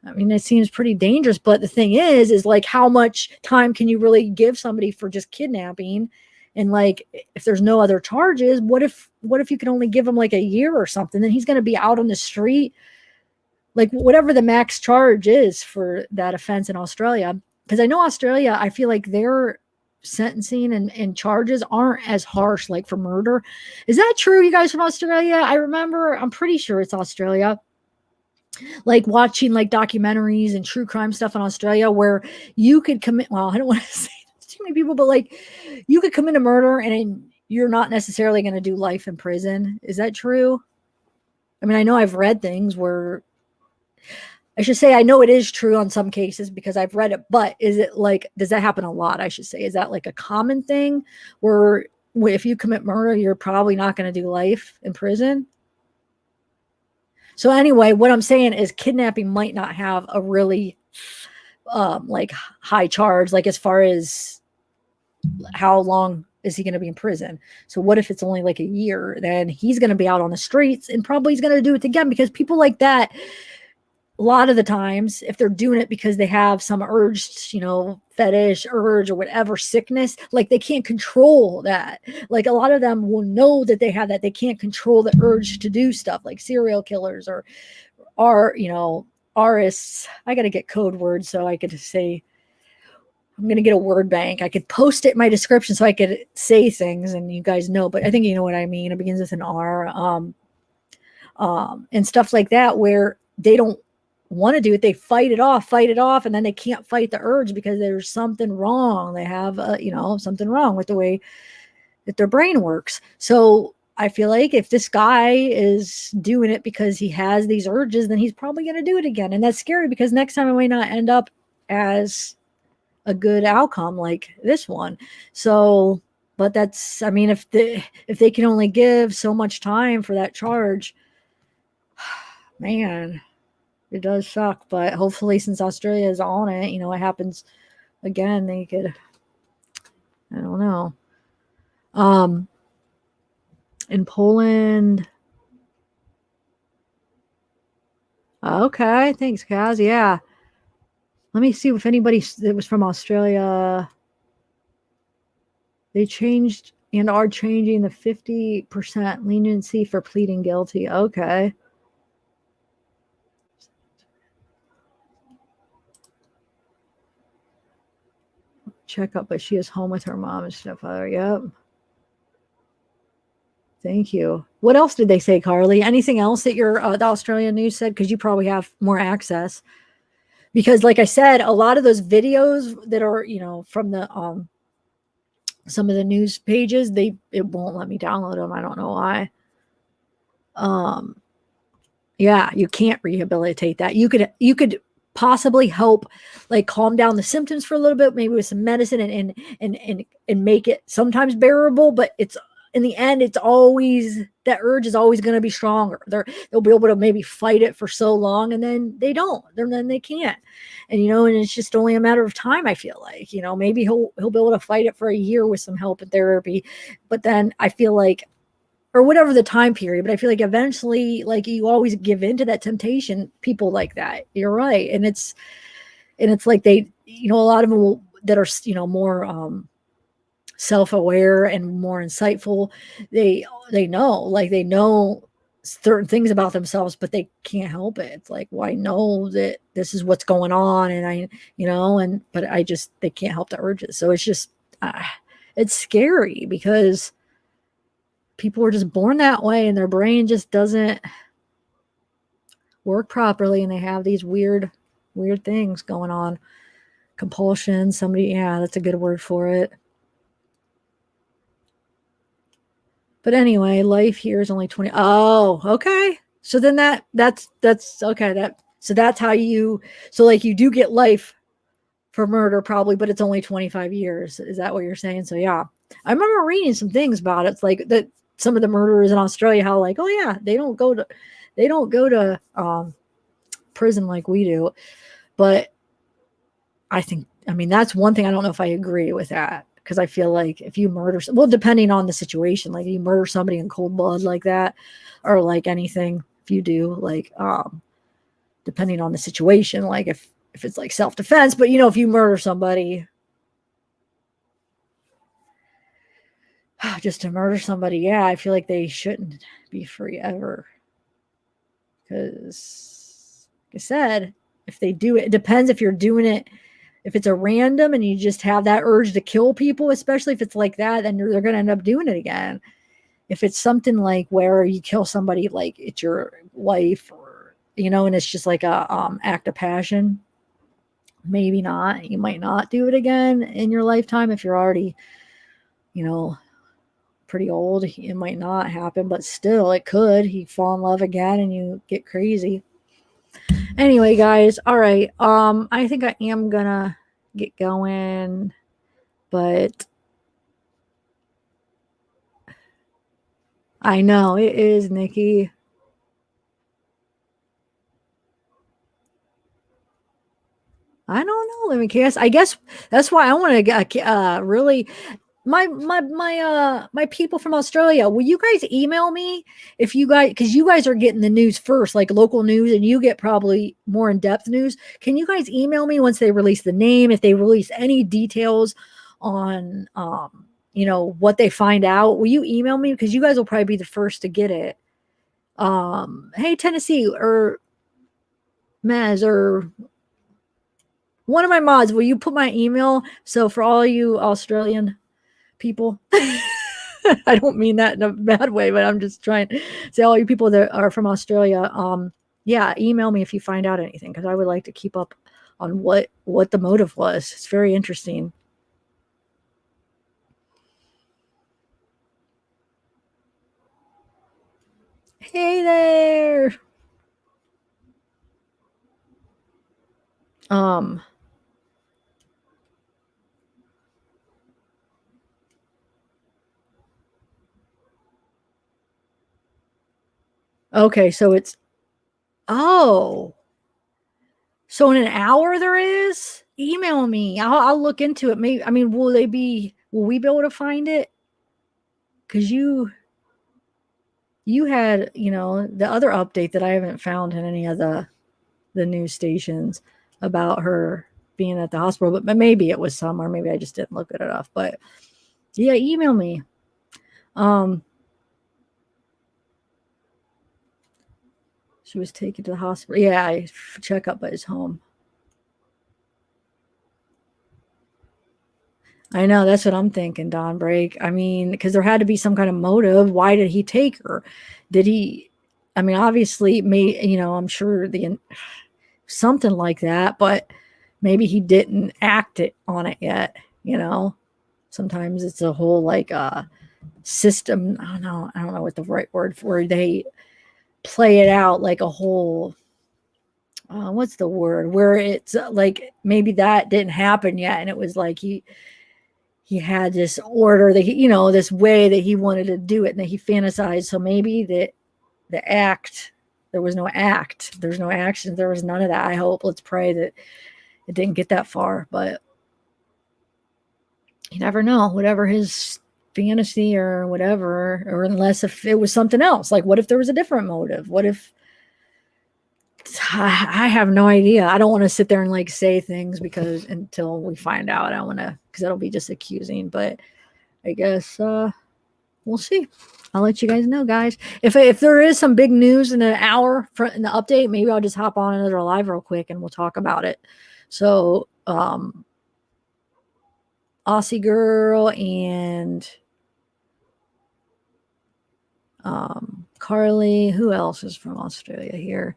I mean, it seems pretty dangerous, but the thing is like, how much time can you really give somebody for just kidnapping? And like, if there's no other charges, what if you can only give him like a year or something? Then he's going to be out on the street, like whatever the max charge is for that offense in Australia. Because I know Australia, I feel like their sentencing and charges aren't as harsh, like for murder. Is that true, you guys from Australia? I'm pretty sure it's Australia. Like watching like documentaries and true crime stuff in Australia where you could commit, well, I don't want to say too many people, but like you could commit a murder and you're not necessarily going to do life in prison. Is that true? I mean, I know I've read things where, I should say I know it is true on some cases because I've read it, but is it like, does that happen a lot? I should say, is that like a common thing where if you commit murder, you're probably not going to do life in prison? So anyway, what I'm saying is kidnapping might not have a really like high charge, like as far as how long is he going to be in prison. So what if it's only like a year? Then he's going to be out on the streets and probably he's going to do it again, because people like that, a lot of the times, if they're doing it because they have some urge, fetish, urge, or whatever, sickness, like they can't control that. Like a lot of them will know that they have that. They can't control the urge to do stuff, like serial killers or artists. I got to get code words so I could say, I'm going to get a word bank. I could post it in my description so I could say things and you guys know, but I think you know what I mean. It begins with an R, and stuff like that, where they don't want to do it. They fight it off, and then they can't fight the urge because there's something wrong. They have, something wrong with the way that their brain works. So I feel like if this guy is doing it because he has these urges, then he's probably going to do it again. And that's scary because next time it might not end up as a good outcome like this one. So, but that's, I mean, if they can only give so much time for that charge, man, it does suck. But hopefully, since Australia is on it, it happens again, they could, I don't know. In Poland. Okay, thanks, Kaz. Yeah. Let me see if anybody that was from Australia, they changed and are changing the 50% leniency for pleading guilty. Okay. Check up, but she is home with her mom and stepfather. Yep. Thank you. What else did they say, Carly? Anything else that your the Australian news said? Because you probably have more access. Because, like I said, a lot of those videos that are, from the some of the news pages, it won't let me download them. I don't know why. Yeah, you can't rehabilitate that. You could possibly help, like calm down the symptoms for a little bit, maybe with some medicine and make it sometimes bearable, but it's in the end, it's always, that urge is always going to be stronger. They'll be able to maybe fight it for so long, and then they don't. Then they can't. And and it's just only a matter of time, I feel like. Maybe he'll be able to fight it for a year with some help and therapy. But then I feel like, or whatever the time period, but I feel like eventually, like, you always give in to that temptation, people like that. You're right. And it's like they, a lot of them that are, more, self-aware and more insightful, they know certain things about themselves, but they can't help it. It's like, well, I know that this is what's going on, and but they can't help the urges. So it's just, it's scary because people are just born that way and their brain just doesn't work properly, and they have these weird things going on. Compulsion, yeah, that's a good word for it. But anyway, life here is only 20. Oh, okay. So then that's okay. So that's how you, so like you do get life for murder probably, but it's only 25 years. Is that what you're saying? So yeah. I remember reading some things about it. It's like that some of the murderers in Australia, how like, oh yeah, they don't go to prison like we do. But I mean, that's one thing I don't know if I agree with that, because I feel like if you murder, well, depending on the situation, like if you murder somebody in cold blood like that, or like anything, if you do, like, depending on the situation, like if it's like self-defense, but if you murder somebody, just to murder somebody, yeah, I feel like they shouldn't be free ever. Because, like I said, if they do it, it depends if you're doing it. If it's a random and you just have that urge to kill people, especially if it's like that, then they're going to end up doing it again. If it's something like where you kill somebody, like it's your wife, or and it's just like a act of passion, maybe not. You might not do it again in your lifetime if you're already, pretty old. It might not happen, but still, it could. You fall in love again and you get crazy. Anyway, guys, all right. I think I am gonna get going, but I know it is, Nikki. I don't know. Let me guess. I guess that's why I want to really my people from Australia. Will you guys email me if you guys, because you guys are getting the news first, like local news, and you get probably more in-depth news. Can you guys email me once they release the name, if they release any details on what they find out? Will you email me, because you guys will probably be the first to get it? Hey, Tennessee or Mez or one of my mods, will you put my email? So for all you Australian people, I don't mean that in a bad way, but I'm just trying to say all you people that are from Australia, yeah, email me if you find out anything, because I would like to keep up on what the motive was. It's very interesting. Hey there. Okay, so it's, oh, so in an hour there is? Email me. I'll look into it. Maybe, I mean, will we be able to find it? Because you had, the other update that I haven't found in any of the news stations about her being at the hospital, but maybe it was somewhere. Maybe I just didn't look at it enough. But yeah, email me. She was taken to the hospital. Yeah, check up at his home. I know, that's what I'm thinking, Don Break. I mean, because there had to be some kind of motive. Why did he take her? Did he? I mean, obviously, I'm sure something like that, but maybe he didn't act on it yet. Sometimes it's a whole like system. I don't know what the right word for it. They play it out like a whole. What's the word? Where it's like maybe that didn't happen yet, and it was like he had this order that this way that he wanted to do it, and that he fantasized. So maybe the act, there was no act, there's no action, there was none of that. I hope, let's pray that it didn't get that far, but you never know. Whatever his fantasy or whatever, or unless if it was something else, like what if there was a different motive? What if, I have no idea. I don't want to sit there and like say things because until we find out, I want to, because that'll be just accusing. But I guess we'll see. I'll let you guys know, guys. If there is some big news in an hour in the update, maybe I'll just hop on another live real quick and we'll talk about it. So Aussie Girl and Carly. Who else is from Australia here?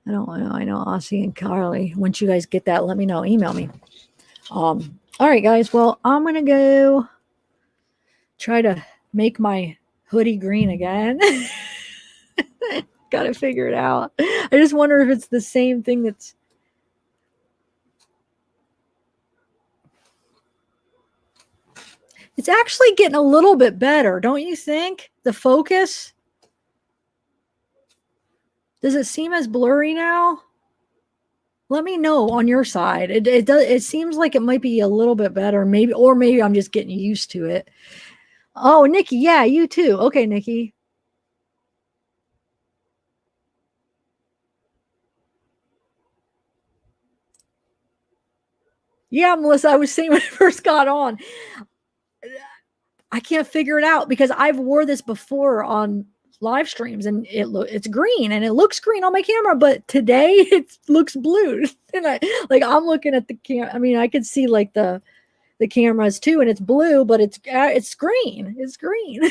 I don't know. I know Aussie and Carly. Once you guys get that, let me know. Email me. All right, guys. Well, I'm going to go try to make my hoodie green again. Gotta figure it out. I just wonder if it's the same thing that's. It's actually getting a little bit better, don't you think? The focus. Does it seem as blurry now? Let me know on your side. It does. It seems like it might be a little bit better, maybe, or maybe I'm just getting used to it. Oh, Nikki, yeah, you too. Okay, Nikki. Yeah, Melissa, I was saying when I first got on, I can't figure it out because I've wore this before on live streams and it's green and it looks green on my camera, but today it looks blue. And I'm looking at the camera. I mean, I could see like the cameras too, and it's blue, but it's green. It's green.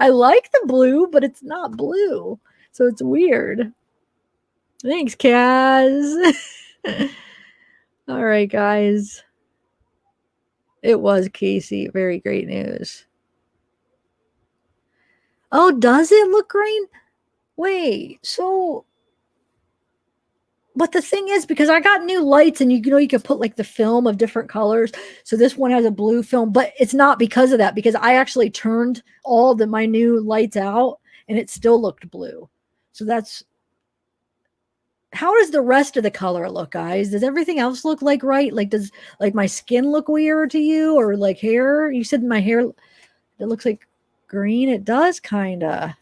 I like the blue, but it's not blue. So it's weird. Thanks, Kaz. All right, guys. It was Casey. Very great news. Oh, does it look green? Wait, so. But the thing is, because I got new lights and you can put like the film of different colors. So this one has a blue film, but it's not because of that, because I actually turned all my new lights out and it still looked blue. So how does the rest of the color look, guys? Does everything else look like right? Like, does like my skin look weird to you, or like hair? You said my hair, it looks like green. It does kind of.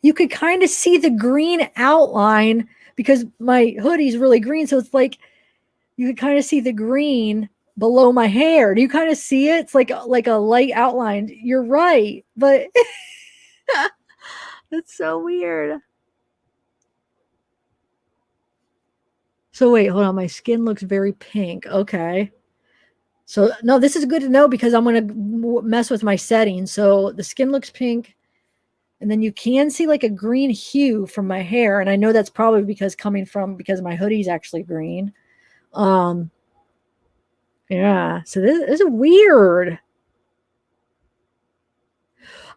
You could kind of see the green outline because my hoodie's really green. So it's like you could kind of see the green below my hair. Do you kind of see it? It's like a light outline. You're right, but that's so weird. So wait, hold on. My skin looks very pink. Okay. So no, this is good to know because I'm going to mess with my settings. So the skin looks pink. And then you can see like a green hue from my hair. And I know that's probably because my hoodie's actually green. Yeah. So this is weird.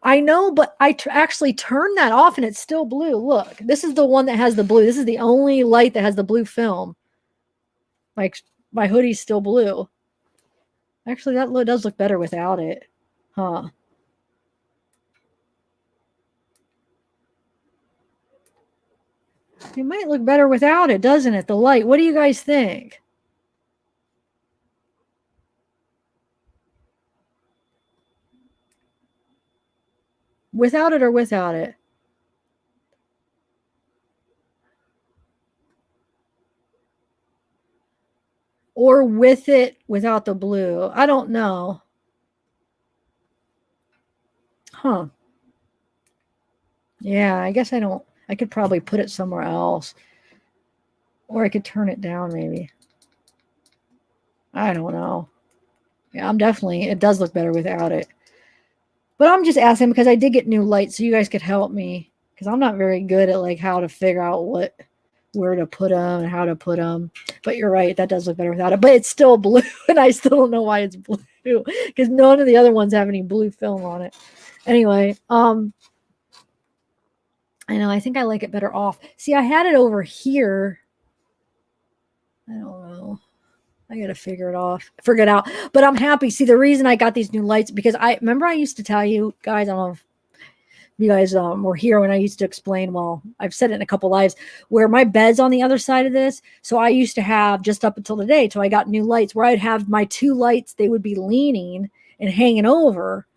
I know, but I actually turned that off and it's still blue. Look, this is the one that has the blue. This is the only light that has the blue film. Like my hoodie's still blue. Actually, that does look better without it. Huh. It might look better without it, doesn't it? The light. What do you guys think? Without it or without it? Or with it without the blue? I don't know. Huh. Yeah, I guess I could probably put it somewhere else. Or I could turn it down maybe. I don't know. Yeah, it does look better without it. But I'm just asking because I did get new lights, so you guys could help me. Because I'm not very good at like how to figure out where to put them and how to put them. But you're right, that does look better without it. But it's still blue, and I still don't know why it's blue. Because none of the other ones have any blue film on it. Anyway, I know, I think I like it better off. See, I had it over here. I don't know. I got to figure it out. But I'm happy. See, the reason I got these new lights, because I used to tell you guys, I don't know if you guys were here when I used to explain, well, I've said it in a couple lives, where my bed's on the other side of this. So I used to have, just up until today, till I got new lights, where I'd have my two lights, they would be leaning and hanging over,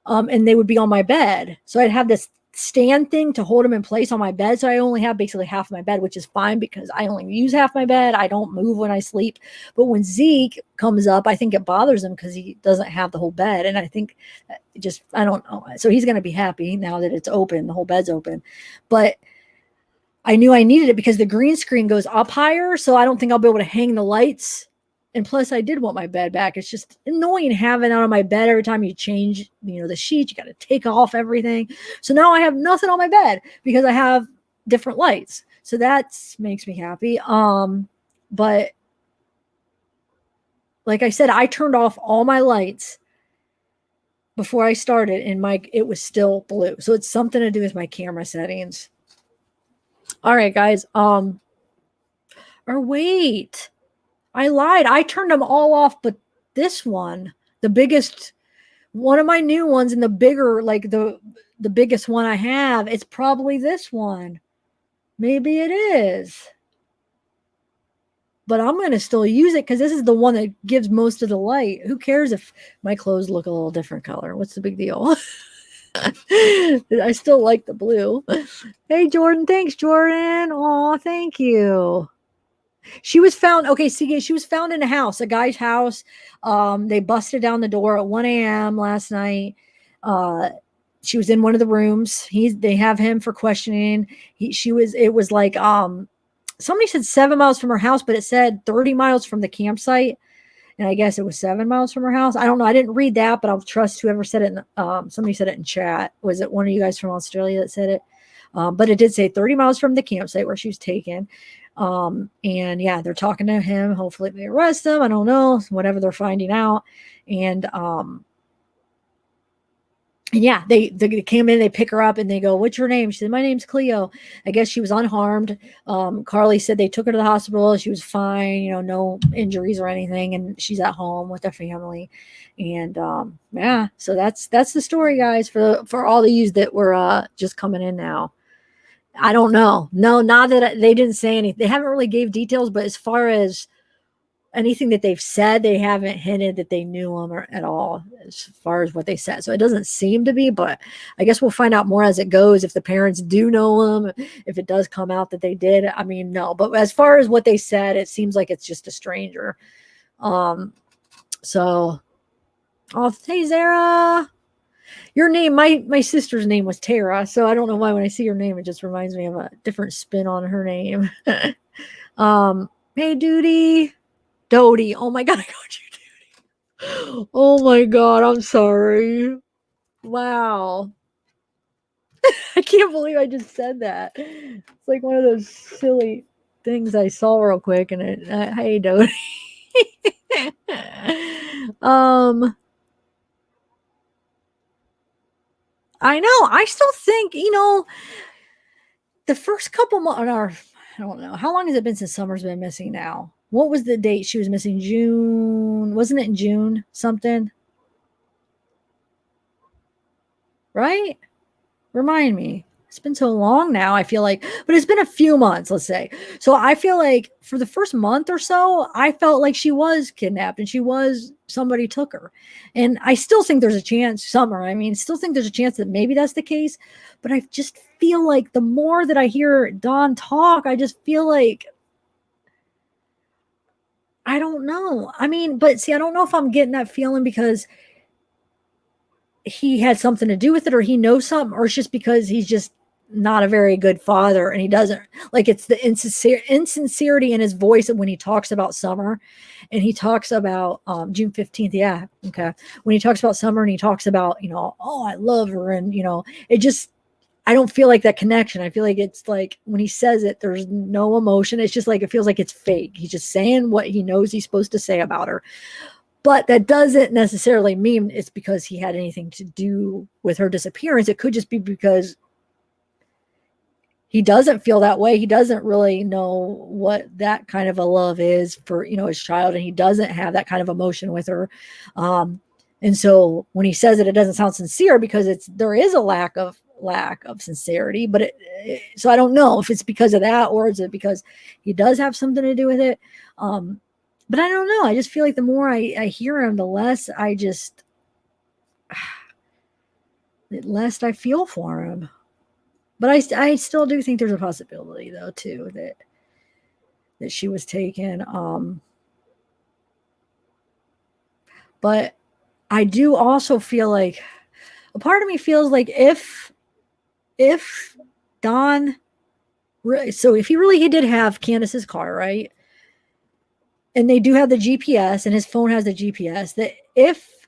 and they would be on my bed. So I'd have this stand thing to hold them in place on my bed. So I only have basically half my bed, which is fine because I only use half my bed. I don't move when I sleep. But when Zeke comes up, I think it bothers him because he doesn't have the whole bed. And I think I don't know. So he's going to be happy now that it's open. The whole bed's open. But I knew I needed it because the green screen goes up higher. So I don't think I'll be able to hang the lights. And plus, I did want my bed back. It's just annoying having it on my bed every time you change, the sheet. You got to take off everything. So now I have nothing on my bed because I have different lights. So that makes me happy. But like I said, I turned off all my lights before I started, and it was still blue. So it's something to do with my camera settings. All right, guys. Or wait, I lied. I turned them all off, but this one, the biggest, one of my new ones, and the bigger, like the biggest one I have, it's probably this one. Maybe it is. But I'm going to still use it because this is the one that gives most of the light. Who cares if my clothes look a little different color? What's the big deal? I still like the blue. Hey, Jordan. Thanks, Jordan. Oh, thank you. She was found. Okay, see, she was found in a house, a guy's house. They busted down the door at 1 a.m. last night. She was in one of the rooms. They have him for questioning. It was like, somebody said 7 miles from her house, but it said 30 miles from the campsite. And I guess it was 7 miles from her house. I don't know. I didn't read that, but I'll trust whoever said it. Somebody said it in chat. Was it one of you guys from Australia that said it? But it did say 30 miles from the campsite where she was taken. And yeah, they're talking to him. Hopefully they arrest him. I don't know, whatever they're finding out. And yeah, they came in, they pick her up and they go, "What's your name?" She said, "My name's Cleo." I guess she was unharmed. Carly said they took her to the hospital. She was fine, no injuries or anything. And she's at home with her family. And yeah, so that's the story, guys, for all of you that were just coming in now. I don't know. No, not that they didn't say anything. They haven't really gave details, but as far as anything that they've said, they haven't hinted that they knew him at all as far as what they said. So it doesn't seem to be, but I guess we'll find out more as it goes. If the parents do know him, if it does come out that they did, I mean, no, but as far as what they said, it seems like it's just a stranger. So, oh, hey, Zara. Your name, my sister's name was Tara, so I don't know why when I see your name, it just reminds me of a different spin on her name. Hey, Dodie. Oh my God, I called you Dodie. Oh my God, I'm sorry. Wow. I can't believe I just said that. It's like one of those silly things I saw real quick, and hey, Dodie. I know. I still think, the first couple months, I don't know. How long has it been since Summer's been missing now? What was the date she was missing? June. Wasn't it in June something? Right? Remind me. It's been so long now, I feel like, but it's been a few months, let's say. So I feel like for the first month or so, I felt like she was kidnapped and somebody took her. And I still think there's a chance, still think there's a chance that maybe that's the case. But I just feel like the more that I hear Don talk, I just feel like, I don't know. But see, I don't know if I'm getting that feeling because he had something to do with it or he knows something, or it's just because he's just not a very good father and he doesn't like, it's the insincerity in his voice when he talks about Summer, and he talks about June 15th. Yeah. Okay. When he talks about Summer and he talks about, oh, I love her. And, it just, I don't feel like that connection. I feel like it's like when he says it, there's no emotion. It's just like, it feels like it's fake. He's just saying what he knows he's supposed to say about her. But that doesn't necessarily mean it's because he had anything to do with her disappearance. It could just be because he doesn't feel that way. He doesn't really know what that kind of a love is for, his child. And he doesn't have that kind of emotion with her. And so when he says it doesn't sound sincere because there is a lack of sincerity, but so I don't know if it's because of that or is it because he does have something to do with it. But I don't know. I just feel like the more I hear him, the less I feel for him. But I still do think there's a possibility, though, too, that she was taken. But I do also feel like a part of me feels like if Don, so if he did have Candace's car, right? And they do have the GPS and his phone has the GPS, that if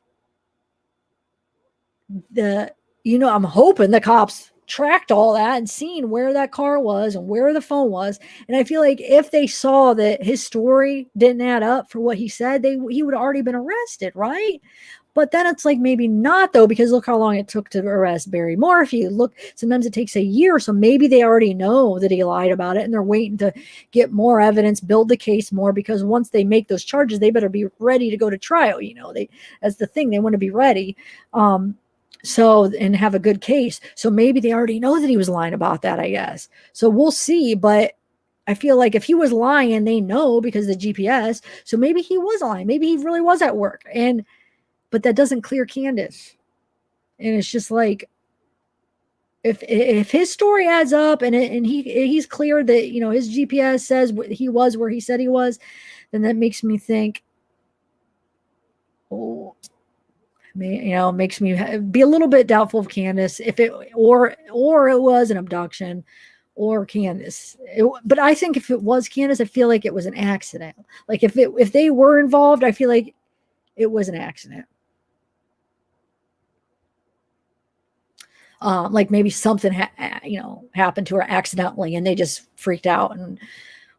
I'm hoping the cops tracked all that and seen where that car was and where the phone was. And I feel like if they saw that his story didn't add up for what he said, he would have already been arrested, right? But then it's like maybe not though, because look how long it took to arrest Barry Moore. If you look, sometimes it takes a year. So maybe they already know that he lied about it and they're waiting to get more evidence, build the case more, because once they make those charges, they better be ready to go to trial. That's the thing. They want to be ready. And have a good case. So maybe they already know that he was lying about that, I guess. So we'll see. But I feel like if he was lying, they know because of the GPS. So maybe he was lying. Maybe he really was at work. But that doesn't clear Candace. And it's just like, if his story adds up and he's clear that, his GPS says he was where he said he was, then that makes me think, makes me be a little bit doubtful of Candace if it or it was an abduction or Candace. But I think if it was Candace, I feel like it was an accident. Like if they were involved, I feel like it was an accident. Like maybe something happened to her accidentally and they just freaked out and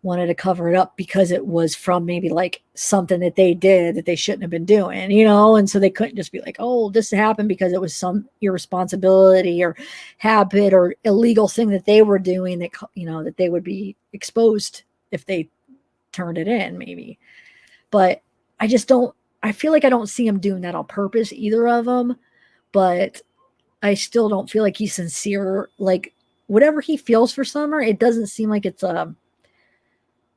wanted to cover it up because it was from maybe like something that they did that they shouldn't have been doing, and so they couldn't just be like, oh, this happened because it was some irresponsibility or habit or illegal thing that they were doing that, that they would be exposed if they turned it in maybe. But I feel like I don't see him doing that on purpose, either of them, but I still don't feel like he's sincere. Like whatever he feels for Summer, it doesn't seem like it's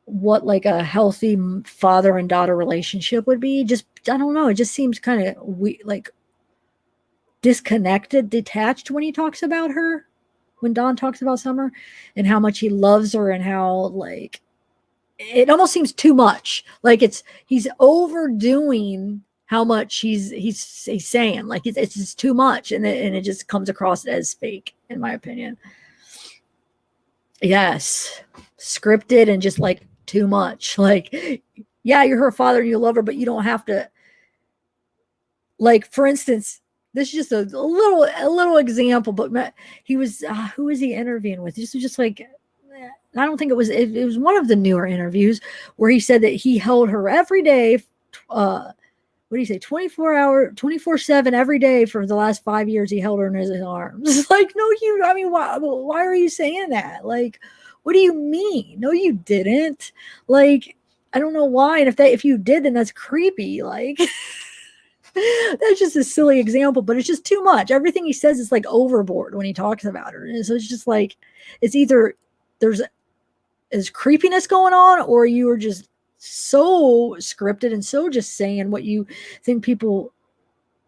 what like a healthy father and daughter relationship would be. Just, I don't know. It just seems kind of like disconnected, detached when he talks about her, when Don talks about Summer and how much he loves her and how like, it almost seems too much. Like he's overdoing how much he's saying, like it's just too much. And it just comes across as fake, in my opinion. Yes. Scripted and just like too much. Like, yeah, you're her father and you love her, but you don't have to. Like, for instance, this is just a little example, but he was, who was he interviewing with? This was just like, I don't think it was one of the newer interviews where he said that he held her every day. What do you say? 24/7 every day for the last 5 years. He held her in his arms. Like, no, why are you saying that? Like, what do you mean? No, you didn't. Like, I don't know why. And if you did, then that's creepy. Like, that's just a silly example, but it's just too much. Everything he says is like overboard when he talks about her. And so it's just like, it's either is creepiness going on or you are just so scripted and so just saying what you think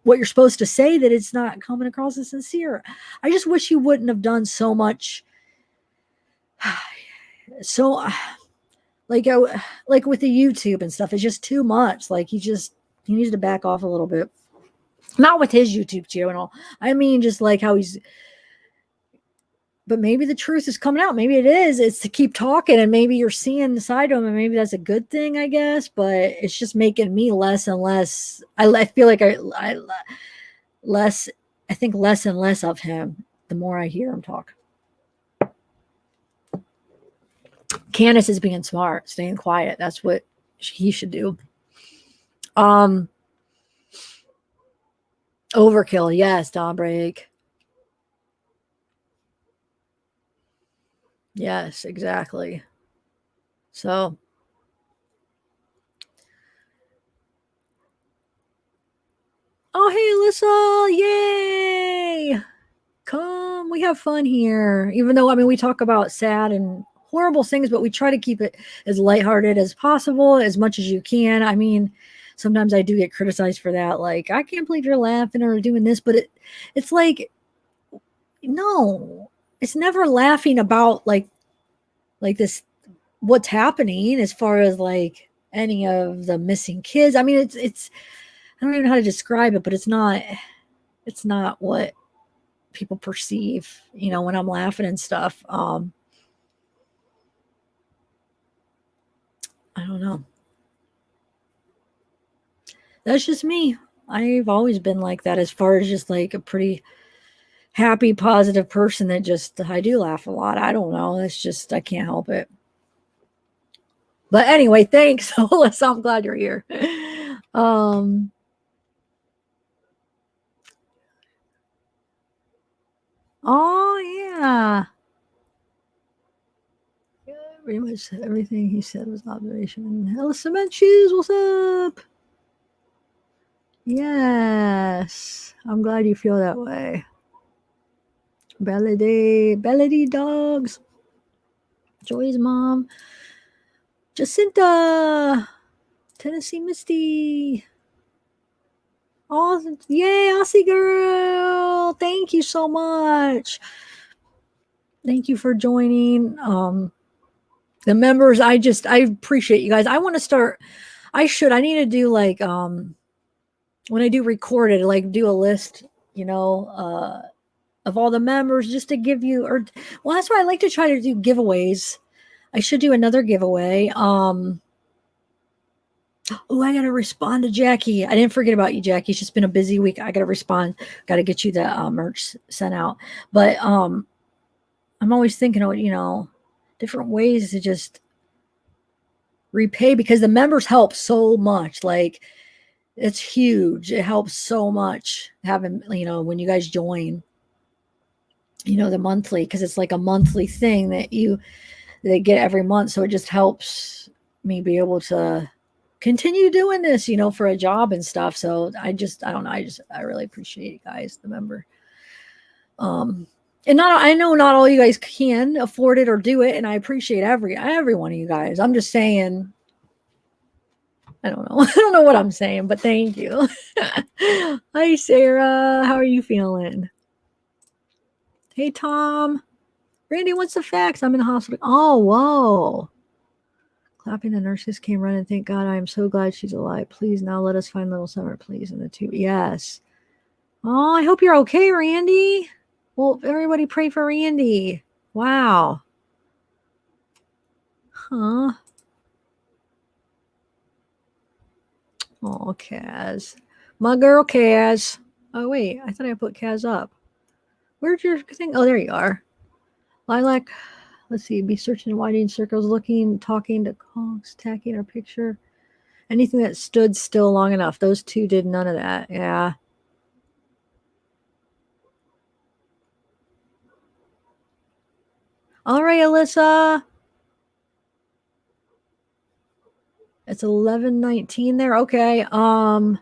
what you're supposed to say that it's not coming across as sincere. I just wish he wouldn't have done so much. So like with the YouTube and stuff, it's just too much. Like he needs to back off a little bit. Not with his YouTube channel. I mean, just like how but maybe the truth is coming out. Maybe it is. It's to keep talking, and maybe you're seeing the side of him, and maybe that's a good thing, I guess. But it's just making me less and less. I feel like I think less and less of him the more I hear him talk. Candace is being smart, staying quiet. That's what he should do. Overkill, yes, Dawnbreak. Yes, exactly. So, oh, hey, Alyssa, yay! Come, we have fun here. Even though, I mean, we talk about sad and horrible things, but we try to keep it as lighthearted as possible, as much as you can. I mean, sometimes I do get criticized for that. Like, I can't believe you're laughing or doing this, but it's like, no, it's never laughing about like this, what's happening as far as like any of the missing kids. I mean, it's I don't even know how to describe it, but it's not what people perceive, when I'm laughing and stuff. I don't know. That's just me. I've always been like that as far as just like a pretty happy, positive person that just, I do laugh a lot. I don't know. It's just, I can't help it. But anyway, thanks, Alyssa. I'm glad you're here. Oh, yeah. Pretty much everything he said was observation. Hello, Cement Shoes. What's up? Yes. I'm glad you feel that way. Bellady dogs. Joy's mom. Jacinta. Tennessee Misty. Oh, yay, Aussie girl. Thank you so much. Thank you for joining. The members, I appreciate you guys. I want to start, I need to do like, when I do record it, like do a list, of all the members just to give you, well, that's why I like to try to do giveaways. I should do another giveaway. Oh, I got to respond to Jackie. I didn't forget about you, Jackie. It's just been a busy week. I got to respond. Got to get you the merch sent out. But I'm always thinking of, different ways to just repay, because the members help so much. Like, it's huge. It helps so much having, when you guys join, the monthly, because it's like a monthly thing that they get every month. So it just helps me be able to continue doing this, for a job and stuff. So I don't know. I really appreciate you guys, the member. And I know not all you guys can afford it or do it. And I appreciate every one of you guys. I'm just saying, I don't know. I don't know what I'm saying, but thank you. Hi, Sarah. How are you feeling? Hey, Tom. Randy, what's the facts? I'm in the hospital. Oh, whoa. Clapping, the nurses came running. Thank God. I am so glad she's alive. Please, now let us find little Summer, please. And the two. Yes. Oh, I hope you're okay, Randy. Well, everybody pray for Randy. Wow. Huh. Oh, Kaz. My girl, Kaz. Oh, wait. I thought I put Kaz up. Where's your thing? Oh, there you are. Lilac. Let's see. Be searching and widening circles, looking, talking to conks, tacking our picture. Anything that stood still long enough. Those two did none of that. Yeah. All right, Alyssa. It's 11:19 there. Okay. Part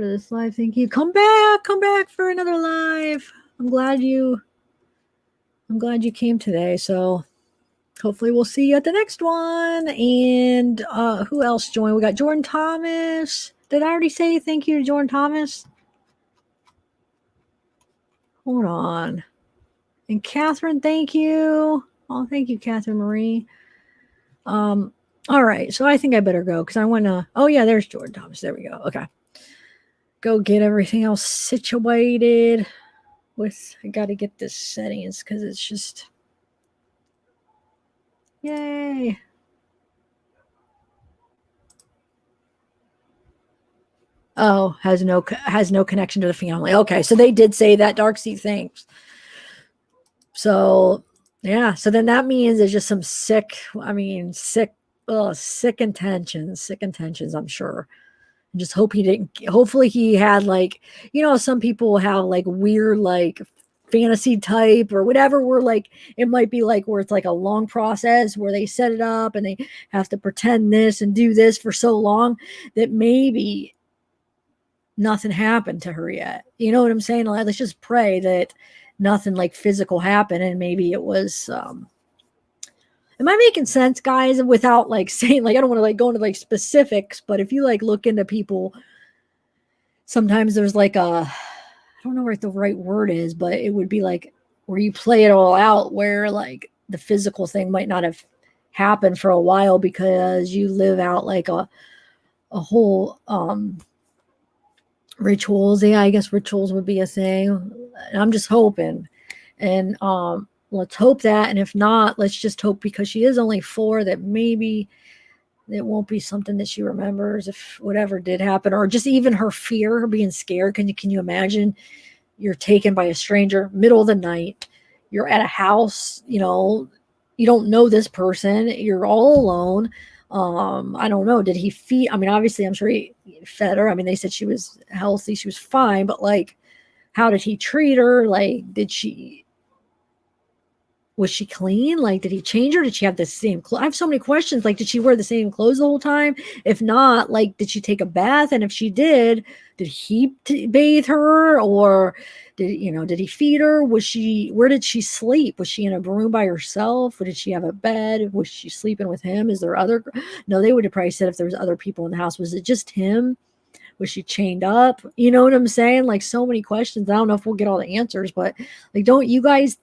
of this live. Thank you. Come back for another live. I'm glad you came today. So hopefully we'll see you at the next one. And who else joined? We got Jordan Thomas. Did I already say thank you to Jordan Thomas? Hold on. And Catherine, thank you. Oh, thank you, Catherine Marie. All right. So I think I better go because I want to. Oh, yeah, there's Jordan Thomas. There we go. Okay. Go get everything else situated. I got to get this settings because it's just. Yay. Oh, has no connection to the family. Okay, so they did say that, Darkseid. Thanks. So yeah, so then that means there's just some sick intentions. I'm sure. Just hope he didn't. Hopefully he had like, some people have like weird like fantasy type or whatever, where like it might be like where it's like a long process where they set it up and they have to pretend this and do this for so long that maybe nothing happened to her yet. You know what I'm saying? Let's just pray that nothing like physical happened, and maybe it was am I making sense, guys? Without like saying, like, I don't want to like go into like specifics, but if you like look into people, sometimes there's like I don't know what the right word is, but it would be like where you play it all out, where like the physical thing might not have happened for a while because you live out like a whole rituals. Yeah, I guess rituals would be a thing. I'm just hoping. And let's hope that. And if not, let's just hope, because she is only 4, that maybe it won't be something that she remembers if whatever did happen, or just even her fear, her being scared. Can you imagine you're taken by a stranger, middle of the night, you're at a house, you don't know this person, you're all alone. I don't know. Did he feed? I mean, obviously, I'm sure he fed her. I mean, they said she was healthy, she was fine, but like, how did he treat her? Like, was she clean? Like, did he change her? Did she have the same clothes? I have so many questions. Like, did she wear the same clothes the whole time? If not, like, did she take a bath? And if she did he bathe her? Or did he feed her? Where did she sleep? Was she in a room by herself? Or did she have a bed? Was she sleeping with him? Is there no, they would have probably said if there was other people in the house. Was it just him? Was she chained up? You know what I'm saying? Like, so many questions. I don't know if we'll get all the answers, but like, don't you guys,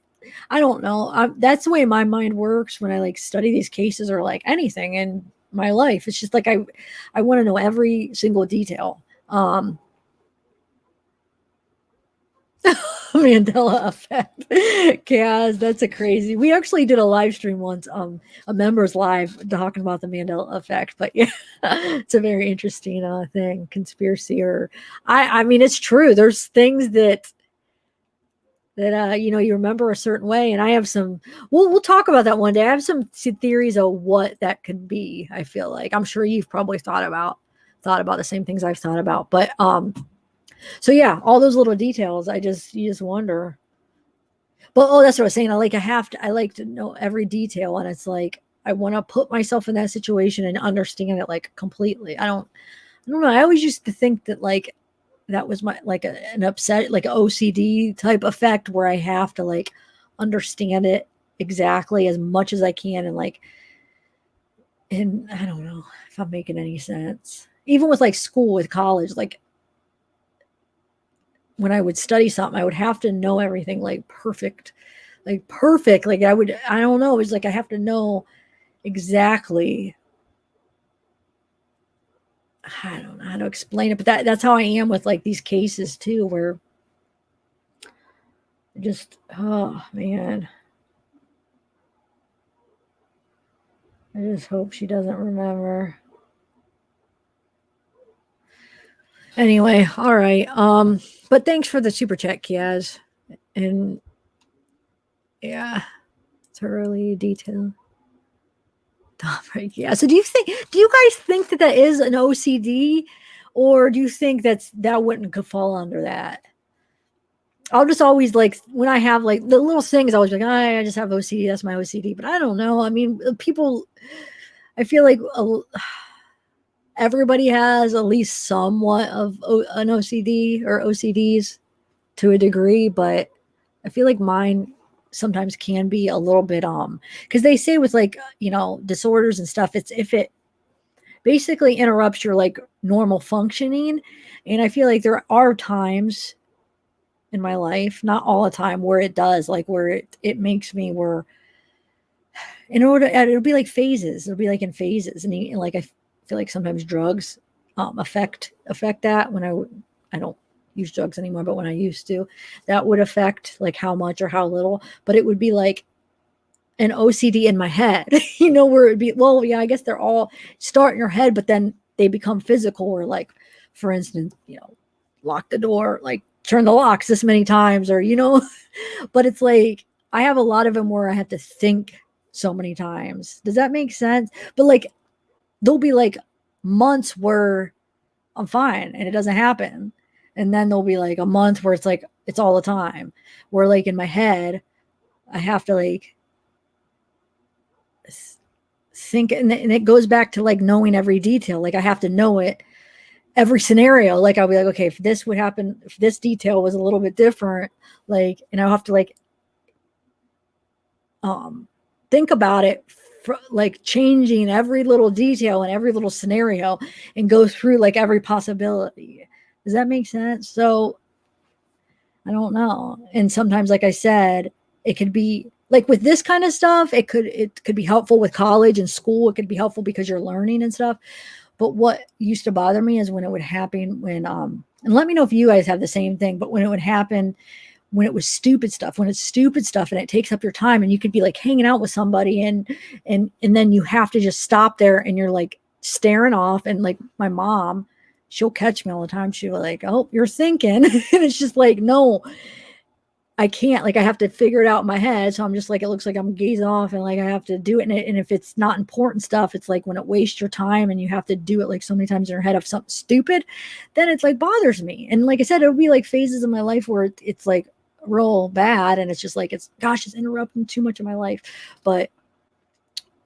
I don't know. That's the way my mind works when I like study these cases or like anything in my life. It's just like, I want to know every single detail. Mandela effect. Kaz, that's a crazy. We actually did a live stream once, a members live talking about the Mandela effect. But yeah, it's a very interesting thing, conspiracy. Or I mean, it's true. There's things that you remember a certain way, and I have some. We'll talk about that one day. I have some theories of what that could be. I feel like I'm sure you've probably thought about the same things I've thought about, but so yeah, all those little details, you just wonder. But that's what I was saying. I like to know every detail, and it's like I want to put myself in that situation and understand it like completely. I don't know. I always used to think that like that was my like an upset, like an OCD type effect where I have to like understand it exactly as much as I can, and I don't know if I'm making any sense. Even with like school, with college, like when I would study something, I would have to know everything like perfect. Like I don't know. It's like I have to know exactly. I don't know how to explain it, but that's how I am with like these cases too, where just, oh man. I just hope she doesn't remember. Anyway, all right. But thanks for the super chat, Kiaz. And yeah, thoroughly detailed. Yeah. So do you guys think that is an OCD, or do you think that wouldn't could fall under that? I'll just always like when I have like the little things, I was like, I just have OCD. That's my OCD. But I don't know. I mean, people, I feel like everybody has at least somewhat of an OCD or OCDs to a degree, but I feel like mine sometimes can be a little bit because they say with like disorders and stuff, it's if it basically interrupts your like normal functioning, and I feel like there are times in my life, not all the time, where it does, like where it makes me where in order it'll be like phases, it'll be like in phases, and like I feel like sometimes drugs affect that. When I don't use drugs anymore, but when I used to, that would affect like how much or how little, but it would be like an OCD in my head, where it'd be, well, yeah, I guess they're all start in your head, but then they become physical, or like, for instance, lock the door, like turn the locks this many times, or, but it's like, I have a lot of them where I have to think so many times. Does that make sense? But like, there'll be like months where I'm fine and it doesn't happen. And then there'll be like a month where it's like, it's all the time, where like in my head, I have to like think, and it goes back to like knowing every detail. Like I have to know it, every scenario. Like I'll be like, okay, if this would happen, if this detail was a little bit different, like, and I'll have to like think about it, like changing every little detail and every little scenario, and go through like every possibility. Does that make sense? So I don't know. And sometimes, like I said, it could be like with this kind of stuff, it could be helpful with college and school. It could be helpful because you're learning and stuff. But what used to bother me is when it would happen when and let me know if you guys have the same thing, but when it would happen when it was stupid stuff, when it's stupid stuff and it takes up your time, and you could be like hanging out with somebody and then you have to just stop there and you're like staring off. And like my mom, she'll catch me all the time. She'll like, oh, you're thinking. And it's just like, no, I can't. Like, I have to figure it out in my head. So I'm just like, it looks like I'm gazing off and like I have to do it. And if it's not important stuff, it's like when it wastes your time and you have to do it like so many times in your head of something stupid, then it's like bothers me. And like I said, it'll be like phases in my life where it's like real bad. And it's just like, it's interrupting too much of my life. And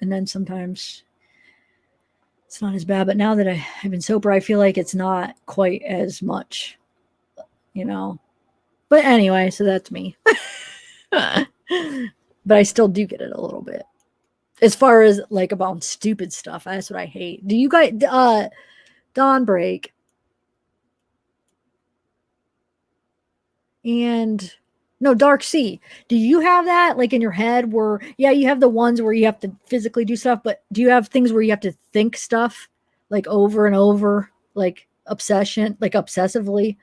then sometimes it's not as bad. But now that I've been sober, I feel like it's not quite as much, But anyway, so that's me. But I still do get it a little bit. As far as like about stupid stuff, that's what I hate. Do you guys, Dawn Break and no, Dark Sea, do you have that like in your head where, yeah, you have the ones where you have to physically do stuff, but do you have things where you have to think stuff like over and over, like obsession, like obsessively?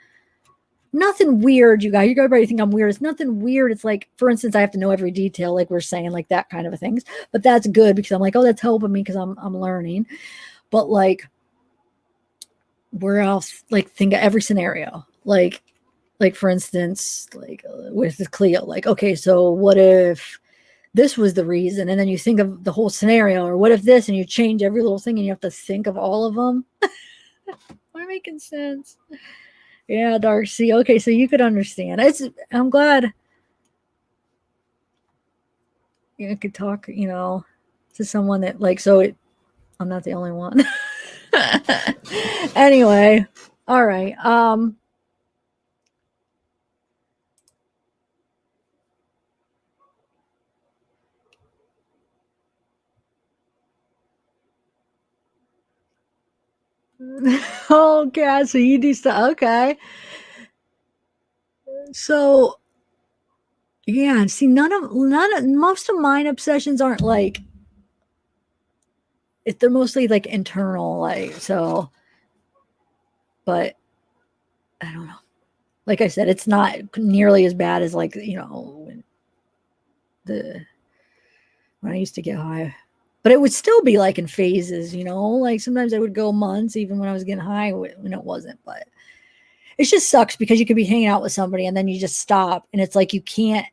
Nothing weird, you guys. You guys probably think I'm weird. It's nothing weird. It's like, for instance, I have to know every detail, like we're saying, like that kind of things. But that's good because I'm like, oh, that's helping me because I'm learning. But like, where else? Like, think of every scenario. Like for instance, like with Cleo, like, okay, so what if this was the reason? And then you think of the whole scenario, or what if this, and you change every little thing, and you have to think of all of them. Am I making sense? Yeah, Darcy. Okay, so you could understand. I'm glad you could talk, to someone that like. I'm not the only one. Anyway, all right. Oh God, so you do stuff. Okay. So yeah, see, most of mine obsessions aren't like, they're mostly like internal, like, so, but I don't know. Like I said, it's not nearly as bad as like, when I used to get high, but it would still be like in phases, like sometimes I would go months even when I was getting high when it wasn't, but it just sucks because you could be hanging out with somebody and then you just stop and it's like you can't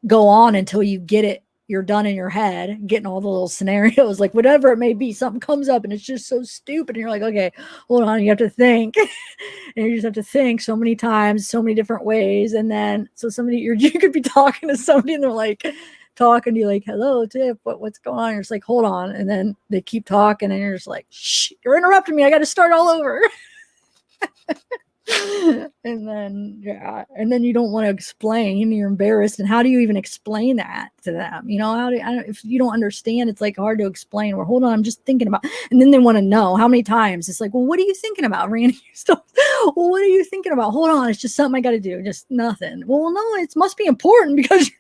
go on until you get it. You're done in your head, getting all the little scenarios, like whatever it may be. Something comes up and it's just so stupid. And you're like, okay, hold on. You have to think. And you just have to think so many times, so many different ways. And then, so you could be talking to somebody and they're like, talking to you like, hello, Tip, what's going on? You're just like, hold on. And then they keep talking and you're just like, shh, you're interrupting me. I got to start all over. And then you don't want to explain, you're embarrassed, and how do you even explain that to them? If you don't understand, it's like hard to explain. Or hold on, I'm just thinking about, and then they want to know how many times. It's like, well, what are you thinking about, Randy? Well, what are you thinking about? Hold on, it's just something I got to do, just nothing. Well, no, it must be important because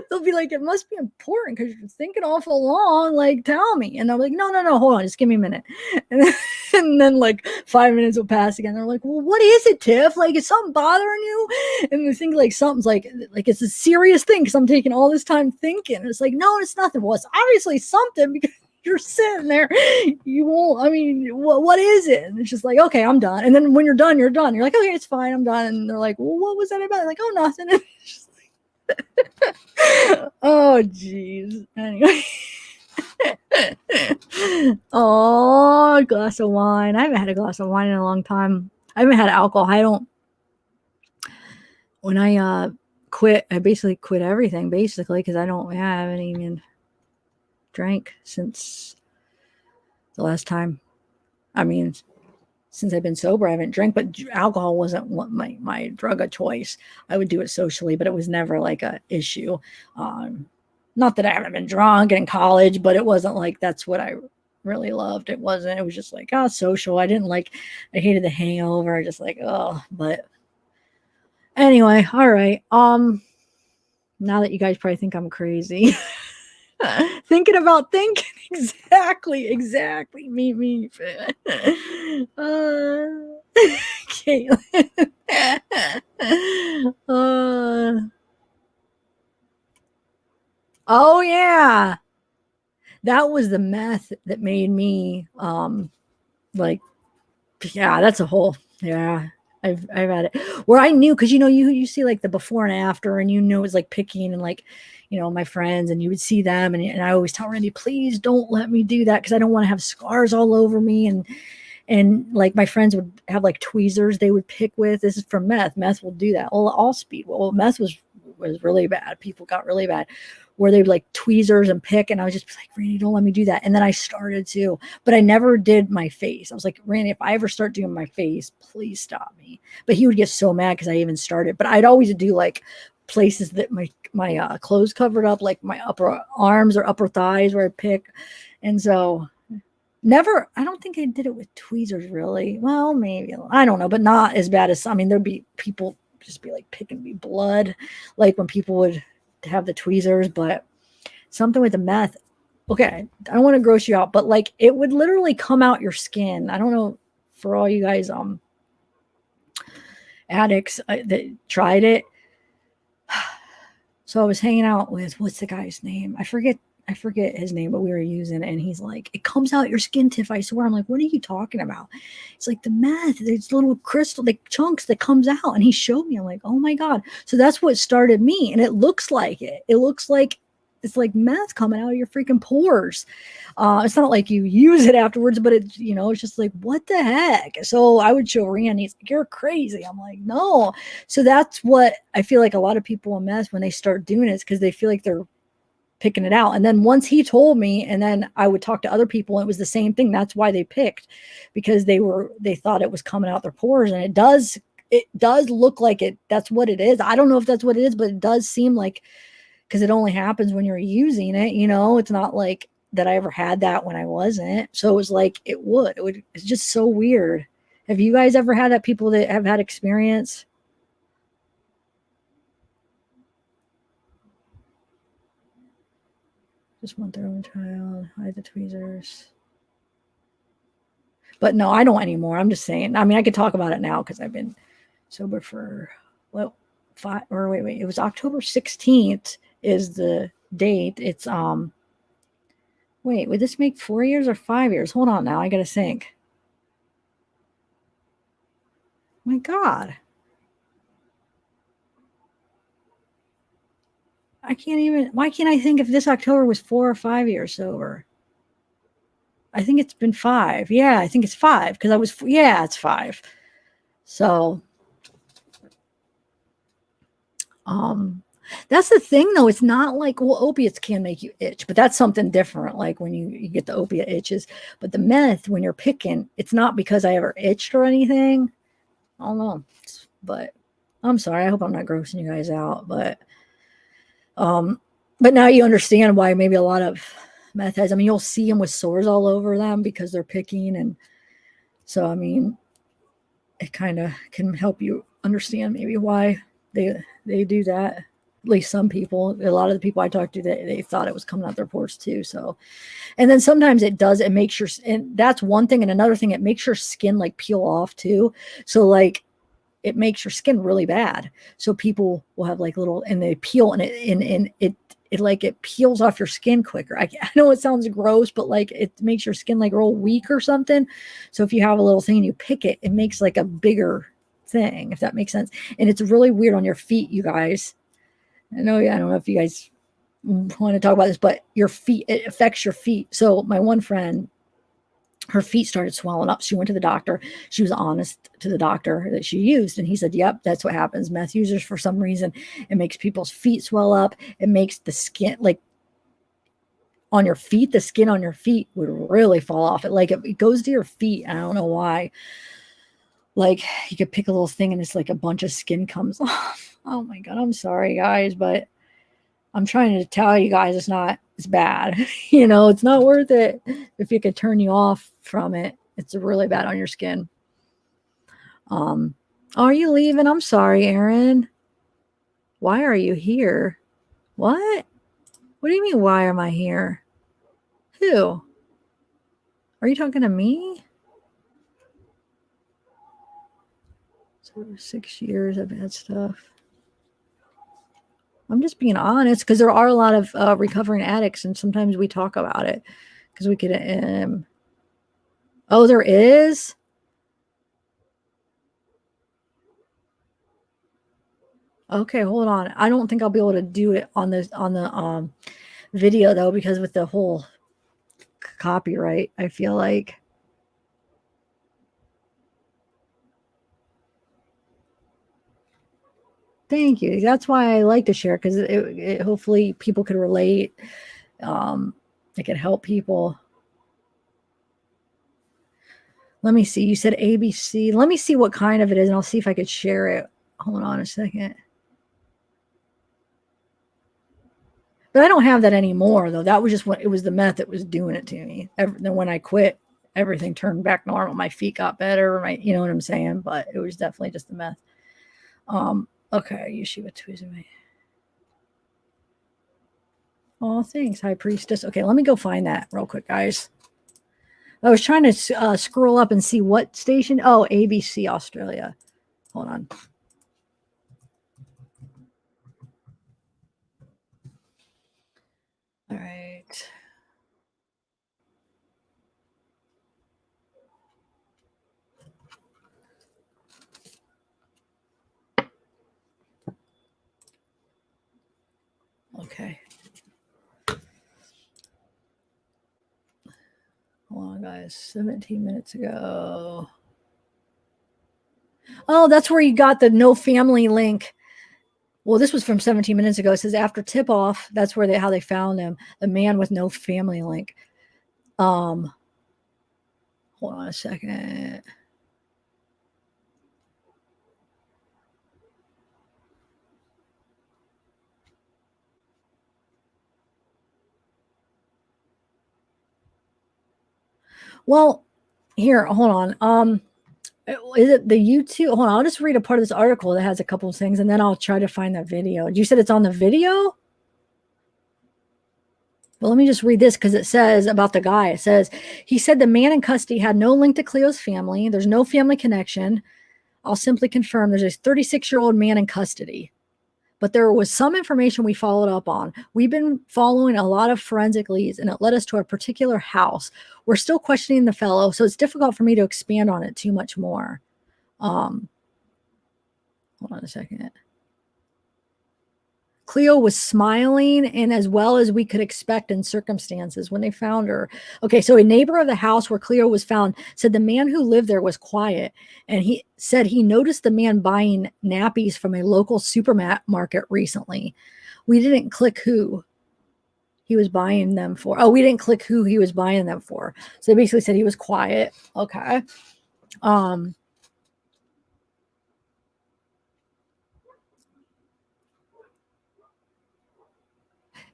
they'll be like, it must be important because you're thinking awful long, like tell me. And I'm like, no, hold on, just give me a minute. And then like 5 minutes will pass again. They're like, well, what is it, Tiff? Like, is something bothering you? And they think like something's like it's a serious thing because I'm taking all this time thinking. And it's like, no, it's nothing. Well, it's obviously something because you're sitting there. You won't, I mean, what is it? And it's just like, okay, I'm done. And then when you're done, you're done. You're like, okay, it's fine, I'm done. And they're like, well, what was that about? Like, oh, nothing. And it's just oh geez. Anyway. Oh, a glass of wine. I haven't had a glass of wine in a long time. I haven't had alcohol. When I quit, I basically quit everything basically because I haven't even drank since the last time. I mean, since I've been sober, I haven't drank, but alcohol wasn't my drug of choice. I would do it socially, but it was never like a issue. Not that I haven't been drunk in college, but it wasn't like that's what I really loved. It wasn't. It was just like, social. I hated the hangover. Just like, but anyway, all right. Now that you guys probably think I'm crazy. Thinking exactly me Caitlin. Oh yeah, that was the meth that made me like Yeah, that's a whole, yeah. I've had it where I knew, because you see like the before and after, and it was like picking, and like my friends, and you would see them, and I always tell Randy, please don't let me do that, because I don't want to have scars all over me, and like my friends would have like tweezers they would pick with. This is from meth will do that. All speed, well, meth was really bad. People got really bad where they'd like tweezers and pick, and I was just like, Randy, don't let me do that. And then I started to, but I never did my face. I was like, Randy, if I ever start doing my face, please stop me. But he would get so mad because I even started. But I'd always do like places that my clothes covered up, like my upper arms or upper thighs where I pick. And so never, I don't think I did it with tweezers really. Well, maybe, I don't know, but not as bad as, there'd be people just be like picking me blood, like when people would have the tweezers. But something with the meth, okay, I don't want to gross you out, but like it would literally come out your skin. I don't know, for all you guys addicts that tried it. So I was hanging out with, what's the guy's name? I forget his name, but we were using it, and he's like, it comes out your skin, Tiff, I swear. I'm like, what are you talking about? It's like the meth, it's little crystal, like chunks that comes out. And he showed me, I'm like, oh my God. So that's what started me. And it looks like it looks like it's like meth coming out of your freaking pores. It's not like you use it afterwards, but it's, it's just like, what the heck? So I would show Randy, he's like, you're crazy. I'm like, no. So that's what I feel like a lot of people in meth, when they start doing it, is because they feel like they're picking it out. And then once he told me, and then I would talk to other people, and it was the same thing. That's why they picked, because they thought it was coming out their pores. And it does look like it. That's what it is. I don't know if that's what it is, but it does seem like, because it only happens when you're using it, it's not like that I ever had that when I wasn't. So it was like, it's just so weird. Have you guys ever had that, people that have had experience? Just want their own child, hide the tweezers. But no, I don't anymore. I'm just saying. I could talk about it now because I've been sober for, well, wait. It was October 16th is the date. It's, wait, would this make 4 years or 5 years? Hold on now. I got to think. My God. Why can't I think if this October was 4 or 5 years sober? I think it's been 5. Yeah, I think it's 5 because it's 5. So, that's the thing though. It's not like, well, opiates can make you itch, but that's something different. Like when you get the opiate itches, but the meth, when you're picking, it's not because I ever itched or anything. I don't know, but I'm sorry. I hope I'm not grossing you guys out, but now you understand why maybe a lot of meth heads, you'll see them with sores all over them because they're picking. And so, it kind of can help you understand maybe why they do that. At least some people, a lot of the people I talked to, they thought it was coming out their pores too. So, and then sometimes it does, it makes your, and that's one thing. And another thing, it makes your skin like peel off too. So like, it makes your skin really bad. So people will have like little, and they peel, and it peels off your skin quicker. I know it sounds gross, but like it makes your skin like real weak or something. So if you have a little thing and you pick it, it makes like a bigger thing, if that makes sense. And it's really weird on your feet, you guys. I don't know if you guys want to talk about this, but your feet, it affects your feet. So my one friend, her feet started swelling up. She went to the doctor. She was honest to the doctor that she used. And he said, yep, that's what happens. Meth users, for some reason, it makes people's feet swell up. It makes the skin, like on your feet, the skin on your feet would really fall off. It goes to your feet. I don't know why. Like you could pick a little thing and it's like a bunch of skin comes off. Oh my God. I'm sorry guys, but I'm trying to tell you guys it's bad. It's not worth it. If it could turn you off from it, it's really bad on your skin. Are you leaving? I'm sorry, Aaron. Why are you here? What? What do you mean, why am I here? Who? Are you talking to me? So 6 years of bad stuff. I'm just being honest because there are a lot of recovering addicts, and sometimes we talk about it because we could. Oh, there is? Okay, hold on. I don't think I'll be able to do it on the video though, because with the whole copyright, I feel like. Thank you. That's why I like to share, because it hopefully people could relate. It could help people. Let me see. You said ABC. Let me see what kind of it is, and I'll see if I could share it. Hold on a second. But I don't have that anymore, though. That was just what it was, the meth that was doing it to me. Then when I quit, everything turned back normal. My feet got better. You know what I'm saying? But it was definitely just the meth. Okay, Yeshiva Tuesday. Oh, thanks, High Priestess. Okay, let me go find that real quick, guys. I was trying to scroll up and see what station. Oh, ABC Australia. Hold on. All right. Okay. Hold on, guys. 17 minutes ago. Oh, that's where you got the no family link. Well, this was from 17 minutes ago. It says after tip off, that's where how they found him. The man with no family link. Hold on a second. Well, here, hold on. Is it the YouTube? Hold on, I'll just read a part of this article that has a couple of things, and then I'll try to find that video. You said it's on the video? Well, let me just read this because it says about the guy. It says, he said the man in custody had no link to Cleo's family. There's no family connection. I'll simply confirm there's a 36-year-old man in custody. But there was some information we followed up on. We've been following a lot of forensic leads, and it led us to a particular house. We're still questioning the fellow, so it's difficult for me to expand on it too much more. Hold on a second. Cleo was smiling, and as well as we could expect in circumstances when they found her. Okay, so a neighbor of the house where Cleo was found said the man who lived there was quiet, and he said he noticed the man buying nappies from a local supermarket recently. We didn't click who he was buying them for. Oh, we didn't click who he was buying them for. So they basically said he was quiet. Okay.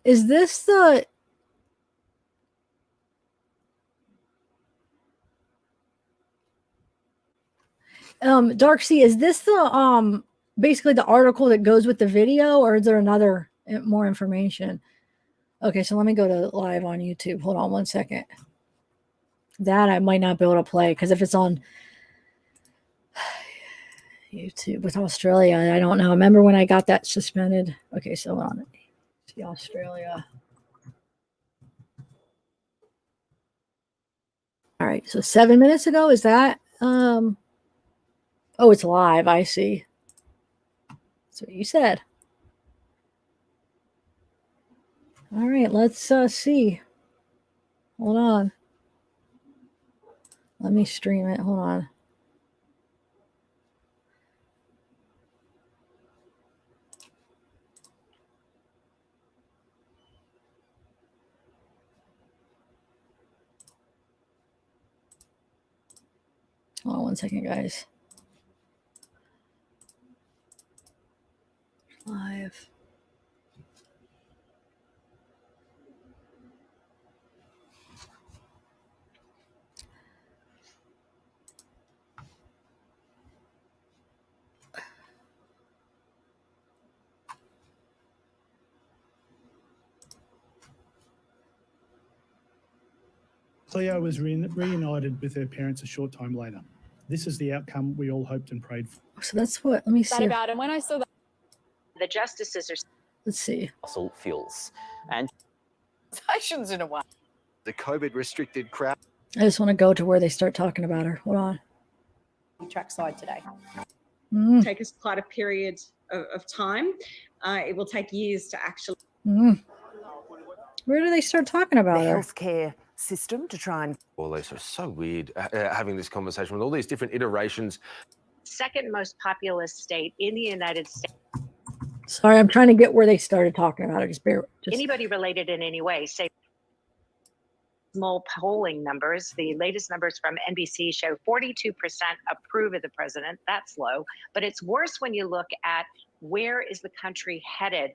Is this the Dark Sea, is this the basically the article that goes with the video, or is there another more information? Okay, so let me go to live on YouTube. Hold on one second. That I might not be able to play because if it's on YouTube with Australia, I don't know. Remember when I got that suspended? Okay, so hold on. See Australia. All right, so 7 minutes ago, is that oh, it's live. I see. That's what you said. All right, let's see. Hold on. Let me stream it. Hold on. Hold on one second, guys. Live. Cleo was reunited with her parents a short time later. This is the outcome we all hoped and prayed for. So that's what, let me see. About, and when I saw that, the justices are. Let's see. Fossil fuels and stations in a way. The COVID restricted crowd. I just want to go to where they start talking about her. Hold on. Trackside today. Mm. Take us quite a period of time. It will take years to actually. Where do they start talking about the her? healthcare system to try and. All these are so weird having this conversation with all these different iterations. Second most populous state in the United States. Sorry, I'm trying to get where they started talking about it. Just Anybody related in any way, say small polling numbers. The latest numbers from NBC show 42% approve of the president. That's low, but it's worse when you look at where is the country headed.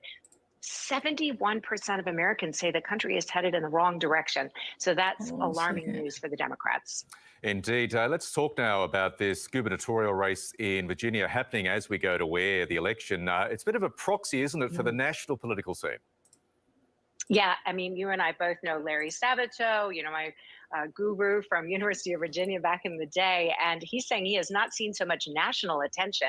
71% of Americans say the country is headed in the wrong direction. So that's alarming news for the Democrats. Indeed. Let's talk now about this gubernatorial race in Virginia happening as we go to where the election. It's a bit of a proxy, isn't it, for the national political scene? Yeah, I mean, you and I both know Larry Sabato, you know, my guru from University of Virginia back in the day, and he's saying he has not seen so much national attention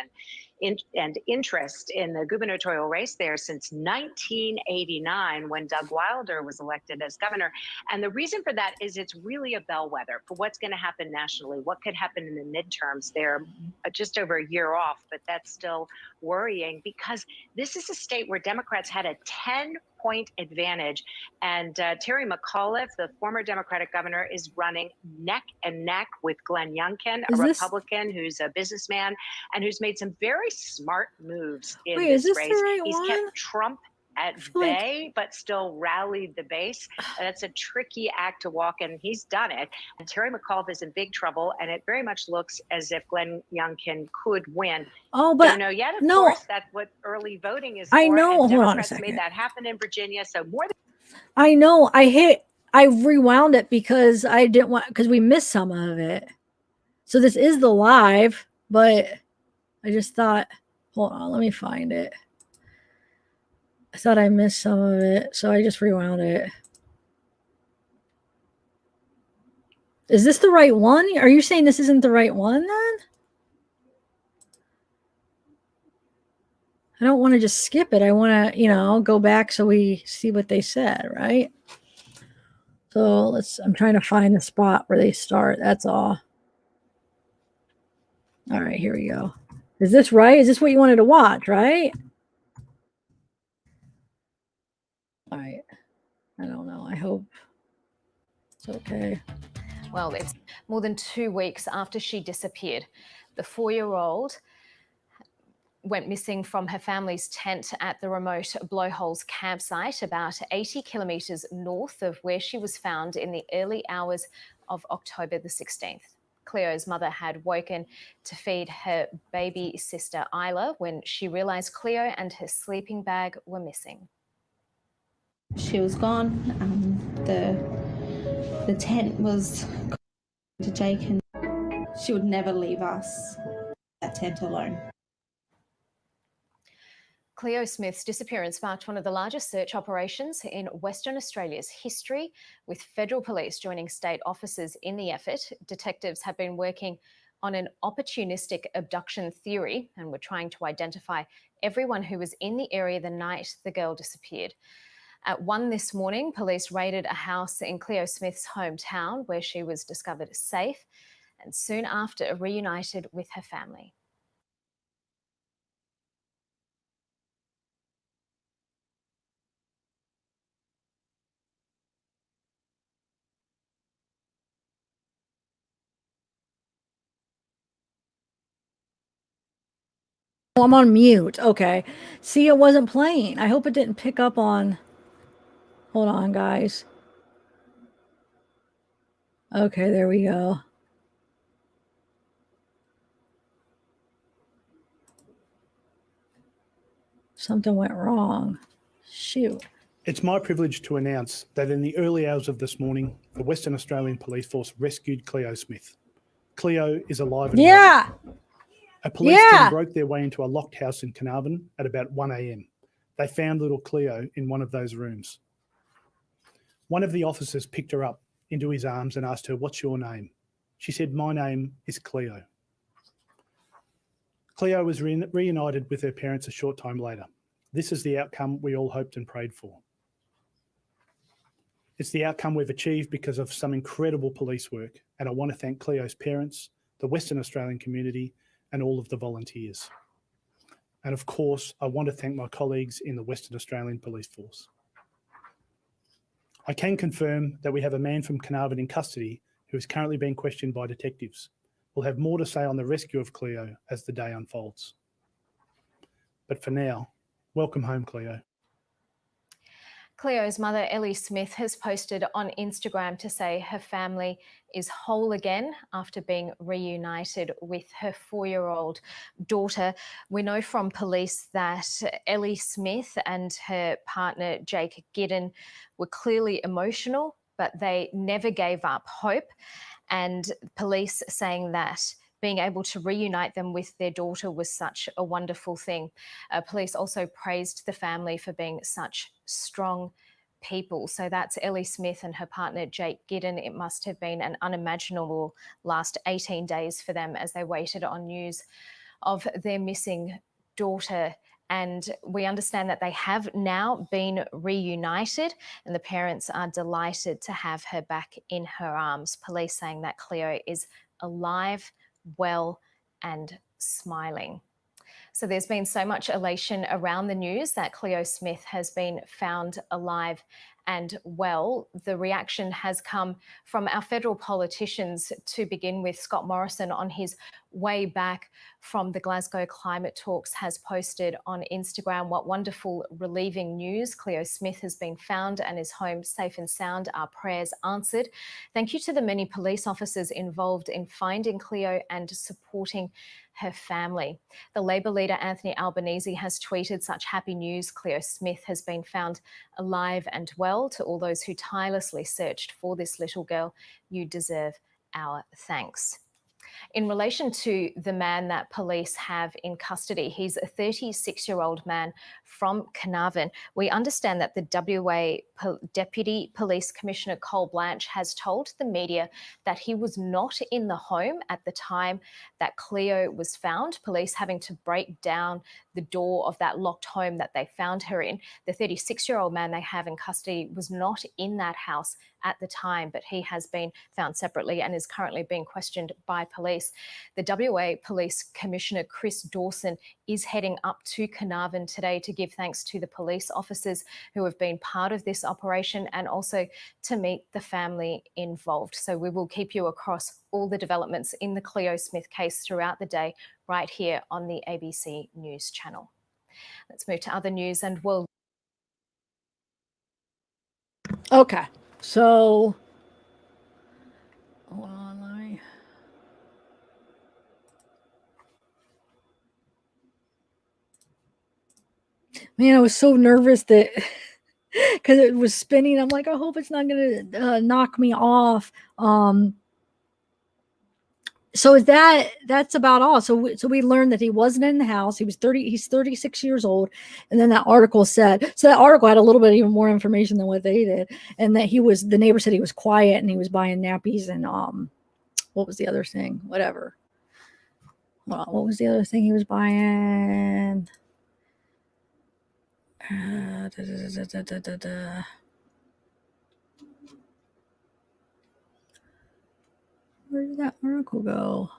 and interest in the gubernatorial race there since 1989 when Doug Wilder was elected as governor. And the reason for that is it's really a bellwether for what's going to happen nationally, what could happen in the midterms. They're just over a year off, but that's still worrying because this is a state where Democrats had a 10-point advantage. And Terry McAuliffe, the former Democratic governor, is running neck and neck with Glenn Youngkin, a Republican who's a businessman and who's made some very smart moves in this race. He's kept Trump at bay, but still rallied the base. That's a tricky act to walk, and he's done it. And Terry McAuliffe is in big trouble, and it very much looks as if Glenn Youngkin could win. Oh, but don't know yet. Of course, that's what early voting is for. I know. And Hold on a Democrats second. made that happen in Virginia. So more than I know. I rewound it because I didn't want because we missed some of it. So this is the live, but I just thought, hold on, let me find it. I thought I missed some of it, so I just rewound it. Is this the right one? Are you saying this isn't the right one then? I don't want to just skip it. I want to, go back so we see what they said, right? So I'm trying to find the spot where they start. That's all. All right, here we go. Is this right? Is this what you wanted to watch, right? All right. I don't know. I hope it's okay. Well, it's more than 2 weeks after she disappeared. The 4-year-old went missing from her family's tent at the remote Blowholes campsite about 80 kilometres north of where she was found in the early hours of October the 16th. Cleo's mother had woken to feed her baby sister Isla when she realised Cleo and her sleeping bag were missing. She was gone. The tent was to Jake, and she would never leave us that tent alone. Cleo Smith's disappearance sparked one of the largest search operations in Western Australia's history, with federal police joining state officers in the effort. Detectives have been working on an opportunistic abduction theory and were trying to identify everyone who was in the area the night the girl disappeared. At 1 this morning, police raided a house in Cleo Smith's hometown where she was discovered safe and soon after reunited with her family. Oh, I'm on mute. Okay. See, it wasn't playing. I hope it didn't pick up on. Hold on, guys. Okay, there we go. Something went wrong. Shoot. It's my privilege to announce that in the early hours of this morning, the Western Australian Police Force rescued Cleo Smith. Cleo is alive and well. A police team broke their way into a locked house in Carnarvon at about 1 a.m. They found little Cleo in one of those rooms. One of the officers picked her up into his arms and asked her, "What's your name?" She said, "My name is Cleo." Cleo was reunited with her parents a short time later. This is the outcome we all hoped and prayed for. It's the outcome we've achieved because of some incredible police work, and I want to thank Cleo's parents, the Western Australian community, and all of the volunteers. And of course, I want to thank my colleagues in the Western Australian Police Force. I can confirm that we have a man from Carnarvon in custody who is currently being questioned by detectives. We'll have more to say on the rescue of Cleo as the day unfolds. But for now, welcome home, Cleo. Cleo's mother, Ellie Smith, has posted on Instagram to say her family is whole again after being reunited with her 4-year-old daughter. We know from police that Ellie Smith and her partner, Jake Giddon, were clearly emotional, but they never gave up hope. And police saying that being able to reunite them with their daughter was such a wonderful thing. Police also praised the family for being such strong people. So that's Ellie Smith and her partner, Jake Giddon. It must have been an unimaginable last 18 days for them as they waited on news of their missing daughter. And we understand that they have now been reunited and the parents are delighted to have her back in her arms. Police saying that Cleo is alive, well, and smiling. So there's been so much elation around the news that Cleo Smith has been found alive and well. The reaction has come from our federal politicians, to begin with. Scott Morrison, on his way back from the Glasgow climate talks, has posted on Instagram, "What wonderful, relieving news. Cleo Smith has been found and is home safe and sound. Our prayers answered. Thank you to the many police officers involved in finding Cleo and supporting her family." The Labor leader Anthony Albanese has tweeted, "Such happy news. Cleo Smith has been found alive and well. To all those who tirelessly searched for this little girl, you deserve our thanks." In relation to the man that police have in custody, he's a 36-year-old man from Carnarvon. We understand that the WA Deputy Police Commissioner Cole Blanche has told the media that he was not in the home at the time that Cleo was found, police having to break down the door of that locked home that they found her in. The 36-year-old man they have in custody was not in that house at the time, but he has been found separately and is currently being questioned by police. The WA Police Commissioner Chris Dawson is heading up to Carnarvon today to give thanks to the police officers who have been part of this operation and also to meet the family involved. So we will keep you across all the developments in the Cleo Smith case throughout the day right here on the ABC News channel. Let's move to other news and we'll... Okay, so hold on, let me... Man, I was so nervous that because it was spinning. I'm like, I hope it's not going to knock me off. So that's about all. So we learned that he wasn't in the house. He's 36 years old. And then that article said, so that article had a little bit even more information than what they did. And that the neighbor said he was quiet and he was buying nappies and what was the other thing? Whatever. Well, what was the other thing he was buying? Where did that article go?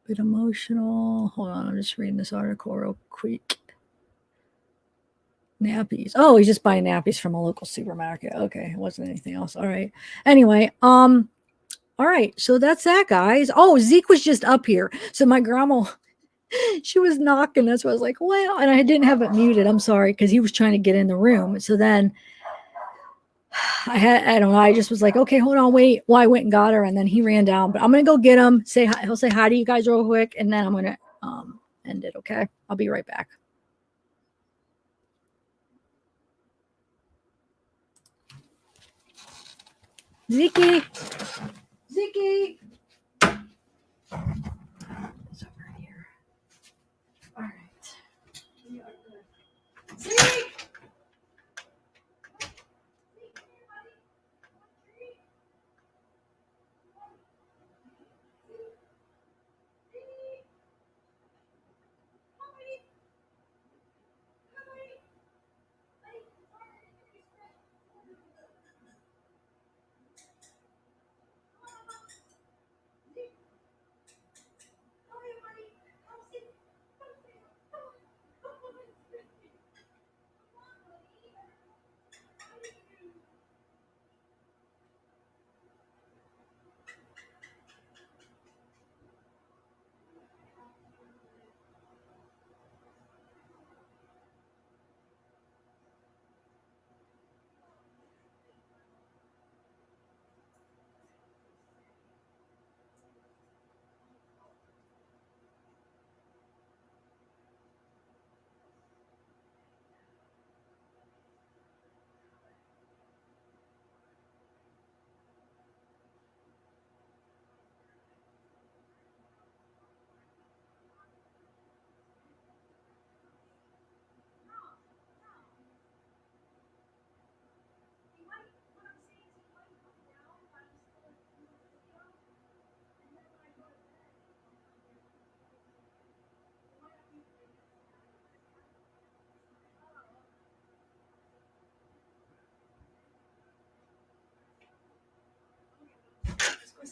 Bit emotional. Hold on, I'm just reading this article real quick. Nappies. Oh, he's just buying nappies from a local supermarket. Okay, it wasn't anything else. All right. Anyway, all right. So that's that, guys. Oh, Zeke was just up here. So my grandma, she was knocking. That's why I was like, well, and I didn't have it muted. I'm sorry, because he was trying to get in the room. So then I don't know. I just was like, okay, hold on, wait. Well, I went and got her, and then he ran down. But I'm gonna go get him. Say hi. He'll say hi to you guys real quick, and then I'm gonna end it. Okay, I'll be right back. Zeke. Zeke. It's over here. All right. Zeke.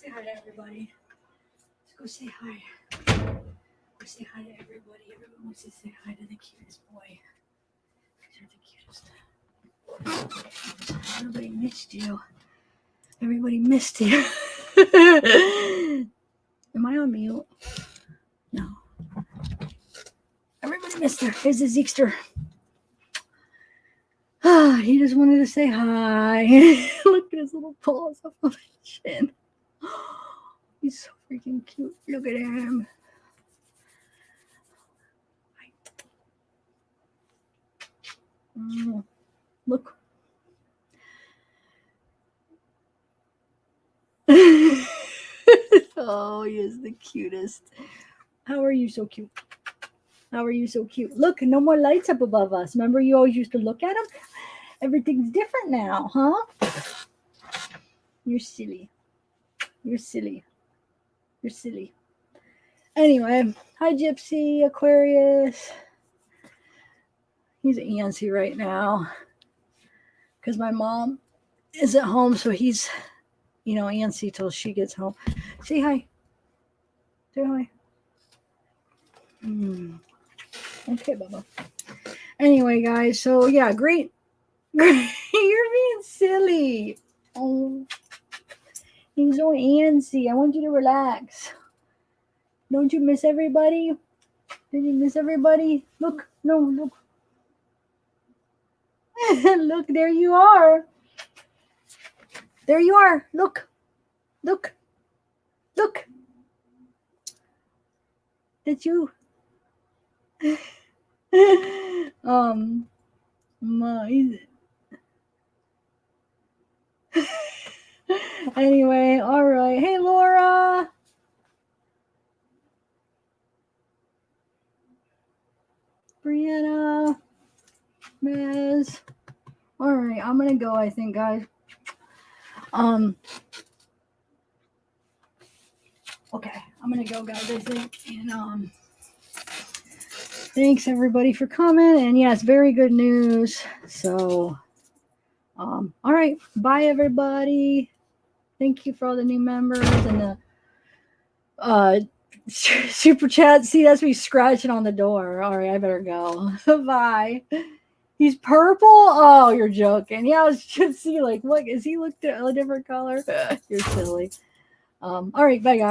say hi to everybody. Let's go say hi. Go say hi to everybody. Everyone wants to say hi to the cutest boy. These are the cutest. Everybody missed you. Everybody missed you. Am I on mute? No. Everybody missed her. Here's the Zekester. He just wanted to say hi. Look at his little paws up on his chin. He's so freaking cute. Look at him. Look. Oh, he is the cutest. How are you so cute? How are you so cute? Look, no more lights up above us. Remember you always used to look at them? Everything's different now, huh? You're silly. You're silly. You're silly. Anyway, hi Gypsy, Aquarius. He's antsy right now because my mom is at home, so he's, antsy till she gets home. Say hi. Say hi. Okay, Bubba. Anyway, guys, so yeah, great. You're being silly. Oh, he's so antsy. I want you to relax. Don't you miss everybody? Did you miss everybody? Look, no, look. Look, there you are. There you are. Look. Look. Look. Did you? Anyway, all right. Hey, Laura. Brianna. Miss. All right, I'm gonna go, I think, guys. Okay, I'm gonna go, guys, I think. And thanks everybody for coming. And yes, very good news. So all right, bye everybody. Thank you for all the new members and the super chat. See, that's me scratching on the door. All right, I better go. Bye. He's purple? Oh, you're joking. Yeah, I was just see, like, look, is he looked at a different color? You're silly. All right, bye guys.